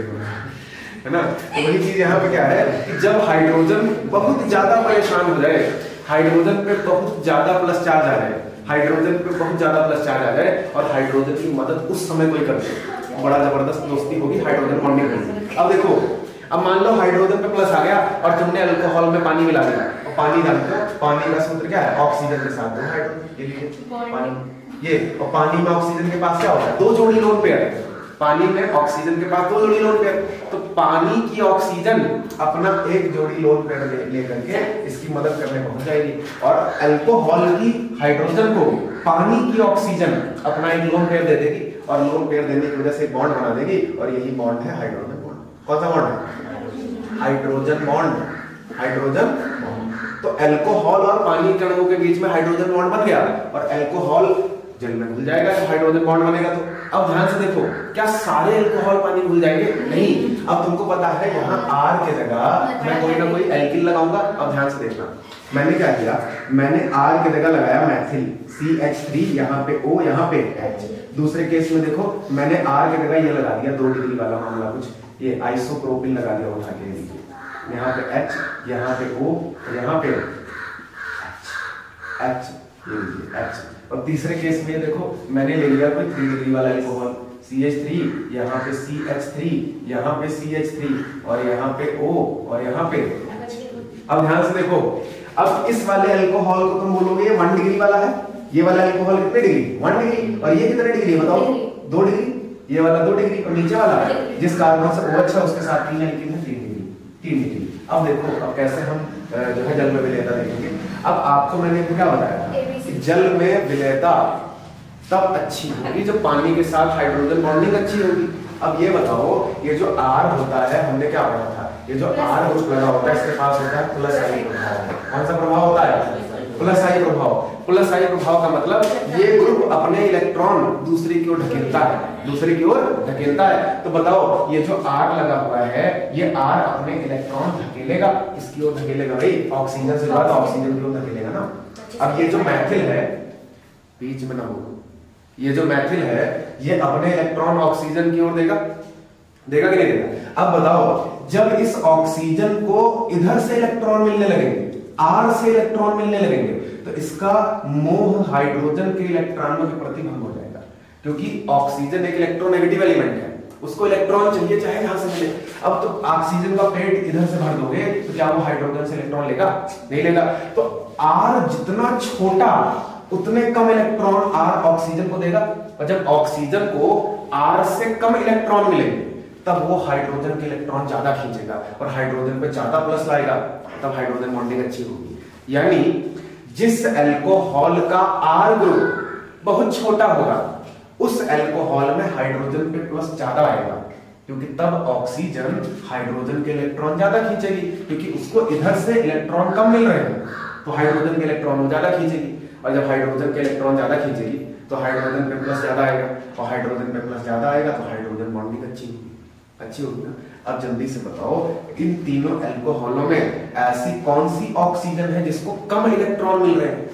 है ना। तो वही चीज यहाँ पे क्या है कि जब हाइड्रोजन बहुत ज्यादा परेशान हो जाए, हाइड्रोजन पे बहुत ज्यादा प्लस चार्ज आ जाए, हाइड्रोजन पे बहुत ज्यादा प्लस चार्ज आ जाए और हाइड्रोजन की मदद उस समय कोई कर दे, बड़ा जबरदस्त दोस्ती होगी, हाइड्रोजन बॉन्डिंग होगी। अब देखो, अब मान लो हाइड्रोजन पे प्लस आ गया और तुमने अल्कोहल में पानी मिला दिया, और पानी जानते हो पानी का सूत्र क्या है, ऑक्सीजन के साथ 2 हाइड्रोजन के लिए पानी, ये और पानी में ऑक्सीजन के पास क्या होता है 2 जोड़ी लोन पेयर, पानी में ऑक्सीजन के पास 2 जोड़ी लोन पेयर। तो पानी की ऑक्सीजन अपना 1 जोड़ी लोन पेयर लेकर के इसकी मदद करने पहुंच जाएगी, और अल्कोहल की हाइड्रोजन को पानी की ऑक्सीजन अपना 1 लोन पेयर दे देगी, और लोन पेयर देने की वजह से बॉन्ड बना देगी, और यही बॉन्ड है हाइड्रोजन बॉन्ड। कौन सा बॉन्ड है, हाइड्रोजन बॉन्ड, हाइड्रोजन बॉन्ड। तो अल्कोहल और पानी के अणुओं के बीच में हाइड्रोजन बॉन्ड बन गया, और अल्कोहल जल में घुल जाएगा तो हाइड्रोजन बॉन्ड बनेगा। तो अब ध्यान से देखो, क्या सारे अल्कोहल पानी घुल जाएंगे, नहीं। अब तुमको पता है यहाँ R के जगह मैं कोई ना कोई एल्किल लगाऊंगा। अब ध्यान से देखना, मैंने क्या किया, मैंने R के जगह लगाया मैथिल CH3, यहाँ पे O, यहाँ पे H। दूसरे केस में देखो मैंने R के जगह ये लगा दिया 2 डिग्री वाला मामला, कुछ ये आइसोप्रोपिल लगा दिया उठा के, यहाँ पे H, यहाँ पे O, यहाँ पे H, H। और तीसरे केस में देखो मैंने ले लिया कोई 3 डिग्री वाला अल्कोहल CH3, यहाँ पे CH3, यहाँ पे CH3, और यहाँ पे O, और यहाँ पे H। अब ध्यान से देखो, अब इस वाले अल्कोहल को तुम बोलोगे ये 1 डिग्री वाला है, ये वाला अल्कोहल कितने डिग्री 1 डिग्री, और ये कितने डिग्री बताओ 2 डिग्री, ये वाला 2 डिग्री, और नीचे वाला जिस कार्बन से OH है उसके साथ 3 एल्कीन है 3 डिग्री, 3 डिग्री। अब देखो अब कैसे हम जो है जल में विलेयता देखेंगे। अब आपको मैंने क्या बताया कि जल में विलेयता तब अच्छी होगी जब पानी के साथ हाइड्रोजन बॉन्डिंग अच्छी होगी। अब ये बताओ, ये जो R होता है हमने क्या पढ़ा था, ये जो R ग्रुप लगा होता है इसके पास होता है प्लस आई प्रभाव। कौन सा प्रभाव होता है, प्लस आई प्रभाव। प्लस आई प्रभाव का मतलब ये ग्रुप अपने इलेक्ट्रॉन दूसरे की ओर ढकेलता है, दूसरे की ओर ढकेलता है। तो बताओ ये जो R लगा हुआ है, ये R अपने इलेक्ट्रॉन धकेलेगा, इसकी ओर धकेलेगा, भाई ऑक्सीजन से ज्यादा ऑक्सीजन की ओर धकेलेगा ना। अब ये जो मैथिल है, बीच में ना हो, ये जो मैथिल है ये अपने इलेक्ट्रॉन ऑक्सीजन की ओर देगा, देगा कि नहीं देगा। अब बताओ जब इस ऑक्सीजन को इधर से इलेक्ट्रॉन मिलने लगेंगे, R से इलेक्ट्रॉन मिलने लगेंगे, तो इसका मोह हाइड्रोजन के इलेक्ट्रॉनों के प्रति भंग हो जाएगा, क्योंकि ऑक्सीजन एक इलेक्ट्रोनेगेटिव एलिमेंट है, उसको इलेक्ट्रॉन चाहिए चाहे जहां से मिले। अब तो ऑक्सीजन का पेट इधर से भर दोगे तो क्या वो हाइड्रोजन से इलेक्ट्रॉन लेगा, नहीं लेगा। तो R जितना छोटा उतने कम इलेक्ट्रॉन R ऑक्सीजन को देगा, और जब ऑक्सीजन को R से कम इलेक्ट्रॉन मिलेंगे तब वो हाइड्रोजन के इलेक्ट्रॉन ज्यादा खींचेगा और हाइड्रोजन पे ज्यादा प्लस लाएगा, तब हाइड्रोजन बॉन्डिंग अच्छी होगी। यानी जिस अल्कोहल का R ग्रुप बहुत छोटा होगा, उस अल्कोहल में हाइड्रोजन पे प्लस ज्यादा आएगा, क्योंकि तब ऑक्सीजन हाइड्रोजन के इलेक्ट्रॉन ज्यादा खींचेगी, क्योंकि उसको इधर से इलेक्ट्रॉन कम मिल रहे हैं, तो हाइड्रोजन के इलेक्ट्रॉन वो ज्यादा खींचेगी, और जब हाइड्रोजन के इलेक्ट्रॉन ज्यादा खींचेगी तो हाइड्रोजन पे प्लस ज्यादा आएगा, और हाइड्रोजन पे प्लस ज्यादा आएगा तो हाइड्रोजन बॉन्डिंग अच्छी होगी ना। अब जल्दी से बताओ, इन तीनों अल्कोहलों में ऐसी कौन सी ऑक्सीजन है जिसको कम इलेक्ट्रॉन मिल रहे हैं?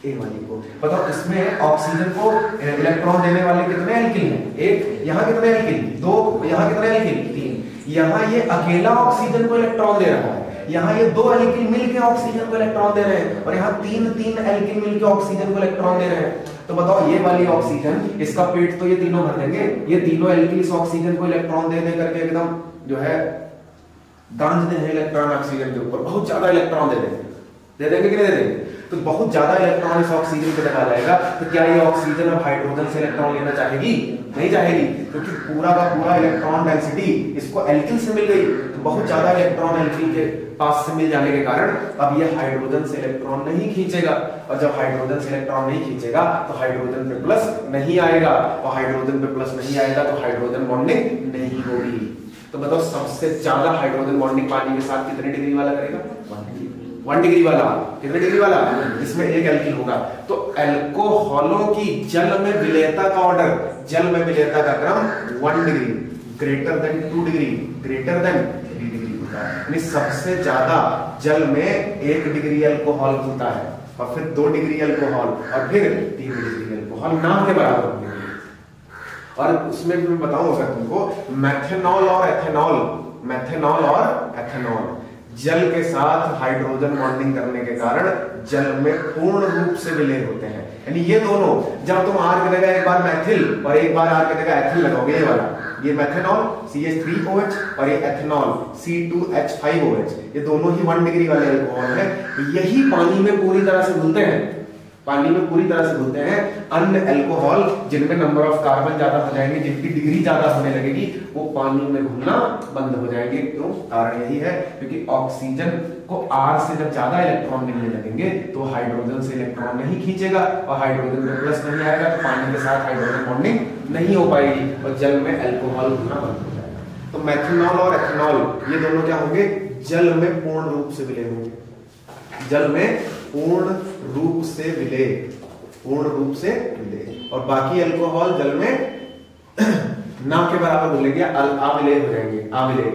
ए वाली को बताओ। इसमें ऑक्सीजन को इलेक्ट्रॉन देने वाले कितने एल्किल हैं? एक। यहाँ कितने एल्किल? दो। यहाँ कितने एल्किल? तीन। यहाँ ये अकेला ऑक्सीजन को इलेक्ट्रॉन दे रहा है, यहाँ ये दो एल्किल मिलके ऑक्सीजन को इलेक्ट्रॉन दे रहे हैं, और यहाँ तीन एल्किल मिलके ऑक्सीजन को इलेक्ट्रॉन दे रहे हैं। तो बताओ ये वाली ऑक्सीजन, इसका पेट तो ये तीनों भर देंगे, ये तीनों एल्किल इस ऑक्सीजन को इलेक्ट्रॉन दे दे करके एकदम जो है गांज दे हैं इलेक्ट्रॉन ऑक्सीजन के ऊपर, बहुत ज्यादा इलेक्ट्रॉन दे देंगे कि नहीं दे देंगे? तो बहुत ज्यादा इलेक्ट्रॉन इस ऑक्सीजन पे लगा जाएगा, तो क्या ये ऑक्सीजन अब हाइड्रोजन से इलेक्ट्रॉन लेना चाहेगी? नहीं चाहेगी, क्योंकि पूरा का पूरा इलेक्ट्रॉन डेंसिटी इसको एल्किल से मिल गई, तो बहुत ज्यादा इलेक्ट्रॉन एल्किल के पास से मिल जाने के कारण अब ये हाइड्रोजन से इलेक्ट्रॉन नहीं खींचेगा, और जब हाइड्रोजन से इलेक्ट्रॉन नहीं खींचेगा तो हाइड्रोजन पे प्लस नहीं आएगा, और हाइड्रोजन पे प्लस नहीं आएगा तो हाइड्रोजन बॉन्डिंग नहीं होगी। तो बताओ सबसे ज्यादा हाइड्रोजन बॉन्डिंग पानी के साथ कितने डिग्री वाला करेगा? 1 डिग्री वाला। कितने डिग्री वाला? इसमें एक एल्किल होगा। तो अल्कोहलों की जल में विलेयता का ऑर्डर, जल में विलेयता का क्रम 1 degree, greater than 2 degree, greater than 3 degree होता है। यानी सबसे ज्यादा जल में 1 डिग्री अल्कोहल होता है, और फिर 2 डिग्री अल्कोहल, और फिर 3 डिग्री अल्कोहल, नाम के बराबर होंगे। और उसमें भी मैं बताऊं अगर तुमको, मेथनॉल और एथेनॉल, मेथनॉल और एथेनॉल जल के साथ हाइड्रोजन बॉन्डिंग करने के कारण जल में पूर्ण रूप से विलय होते हैं। यानी ये दोनों, जब तुम आर की जगह एक बार मैथिल और एक बार आर की जगह एथिल लगाओगे, ये वाला, ये मेथनॉल CH3OH और ये एथेनॉल C2H5OH, ये दोनों ही 1 डिग्री वाले अल्कोहल हैं। यही पानी में पूरी तरह से घुलते हैं, पानी में पूरी तरह से घुलते हैं। अन्य अल्कोहल जिनमें नंबर ऑफ कार्बन ज्यादा हो जाएंगे, जिनकी डिग्री ज्यादा होने लगेगी, वो पानी में घुलना बंद हो जाएंगे। क्यों? कारण यही है क्योंकि ऑक्सीजन को R से जब ज्यादा इलेक्ट्रॉन मिलने लगेंगे तो हाइड्रोजन से इलेक्ट्रॉन नहीं खींचेगा, और हाइड्रोजन में प्लस नहीं आएगा, तो पानी के साथ हाइड्रोजन बॉन्डिंग नहीं हो पाएगी, और जल में अल्कोहल घुलना बंद हो जाएगा। तो मेथनॉल और एथेनॉल ये दोनों क्या होंगे? जल में पूर्ण रूप से विलय होंगे, जल में पूर्ण रूप से विलय, पूर्ण रूप से विलय, और बाकी अल्कोहल जल में ना के बराबर घुलेंगे, अविलय हो जाएंगे, अविलय।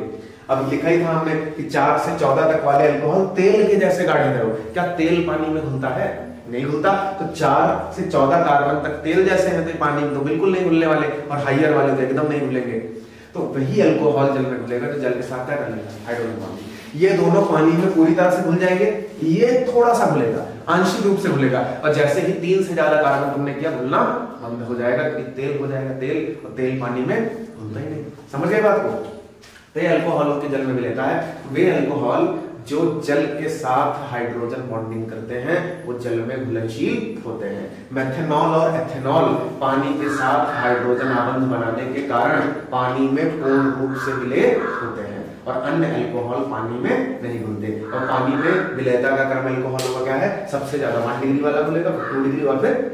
अब लिखा ही था हमने कि 4 से 14 तक वाले अल्कोहल तेल के जैसे गाढ़े रहो। क्या तेल पानी में घुलता है? नहीं घुलता। तो 4 से 14 कार्बन तक तेल जैसे हैं, तो पानी में तो बिल्कुल नहीं घुलने वाले, और हाइयर वाले तो एकदम नहीं घुलेंगे। तो वही अल्कोहल जल में घुलेगा, तो जल के साथ क्या कर लेगा? Hydrogen bonding. ये दोनों पानी में पूरी तरह से घुल जाएंगे, ये थोड़ा सा घुलेगा, आंशिक रूप से घुलेगा, और जैसे ही 3 से ज्यादा कार्बन तुमने किया, घुलना बंद हो जाएगा, क्योंकि तेल हो जाएगा तेल, और तेल पानी में घुलता ही नहीं। समझ गए बात को? तो ये अल्कोहलों के जल में मिलता है। वे अल्कोहल जो जल के साथ हाइड्रोजन बॉन्डिंग करते हैं वो जल में घुलनशील होते हैं। मेथनॉल और एथेनॉल पानी के साथ हाइड्रोजन आबंध बनाने के कारण पानी में पूर्ण रूप से विलय होते हैं, और अन्य अल्कोहल पानी में नहीं घुलते। और पानी में विलयता का क्रम अल्कोहलों का क्या है? सबसे ज्यादा 1 डिग्री वाला घुलेगा, 2 डिग्री, और फिर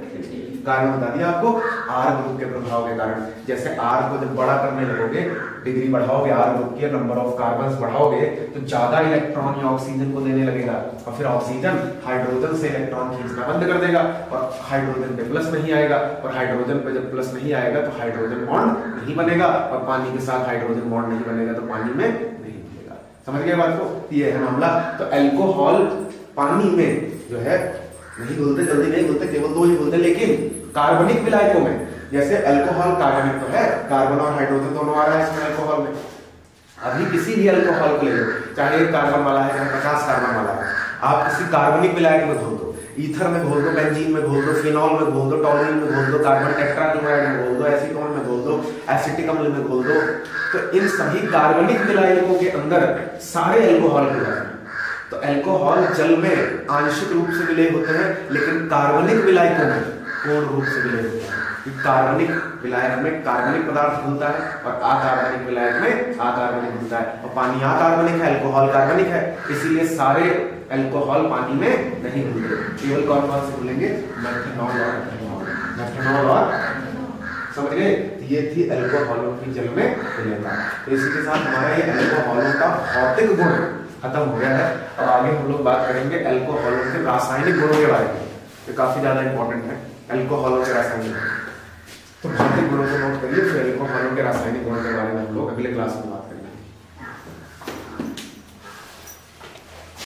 कारण बता दिया आपको, आर ग्रुप के प्रभाव के कारण। जैसे आर को जब बड़ा करने लगोगे, डिग्री बढ़ाओगे, आर ग्रुप की नंबर ऑफ कार्बन बढ़ाओगे, तो ज्यादा इलेक्ट्रॉन या ऑक्सीजन को देने लगेगा, और फिर ऑक्सीजन हाइड्रोजन से इलेक्ट्रॉन खींचना बंद कर देगा, और हाइड्रोजन पे प्लस नहीं आएगा, और हाइड्रोजन पे जब प्लस नहीं आएगा तो हाइड्रोजन बॉन्ड नहीं बनेगा, और पानी के साथ हाइड्रोजन बॉन्ड नहीं बनेगा तो पानी में नहीं मिलेगा। समझ गए बात को? ये है मामला। तो अल्कोहल पानी में जो है नहीं घुलते, जल्दी नहीं घुलते, केवल 2 ही घुलते, लेकिन कार्बनिक विलायकों में, जैसे अल्कोहल कार्बनिक तो है, कार्बन और हाइड्रोजन दोनों आ रहा है इसमें अल्कोहल में। अभी किसी भी अल्कोहल को ले लो, चाहे 1 कार्बन वाला है, चाहे 50 कार्बन वाला है, आप किसी कार्बनिक विलायक में घोल दो, ईथर में घोल दो, बेंजीन में घोल दो, फिनॉल में घोल दो, टॉलुइन में घोल दो, कार्बन टेट्राक्लोराइड में घोल दो, एसीटोन में घोल दो, एसिटिक अम्ल में घोल दो, तो इन सभी कार्बनिक विलायकों के अंदर सारे अल्कोहल हो जाते हैं। तो अल्कोहल जल में आंशिक रूप से विलय होते हैं, लेकिन कार्बनिक विलायकों में पूर्ण रूप से विलय होते हैं। कार्बनिक विलायक में कार्बनिक पदार्थ घुलता है, और अकार्बनिक विलायक में अकार्बनिक घुलता है, और पानी अकार्बनिक है, अल्कोहल कार्बनिक है, इसीलिए सारे अल्कोहल पानी में नहीं घुलते। केवल कौन कौन से घुलेंगे? मेथनॉल और एथेनॉल। मेथनॉल और समझ गए। ये थी अल्कोहलों की जल में विलीनता। तो इसी के साथ हमारा ये अल्कोहलों का भौतिक गुण खत्म हो गया है। अब आगे हम लोग बात करेंगे अल्कोहलों के रासायनिक गुणों के बारे में, ये काफी ज्यादा इंपॉर्टेंट है। अल्कोहलों के रासायनिक, तो भौतिक गुणों को नोट करिए, फिर अल्कोहलों के रासायनिक गुणों के बारे में हम लोग अगले क्लास में बात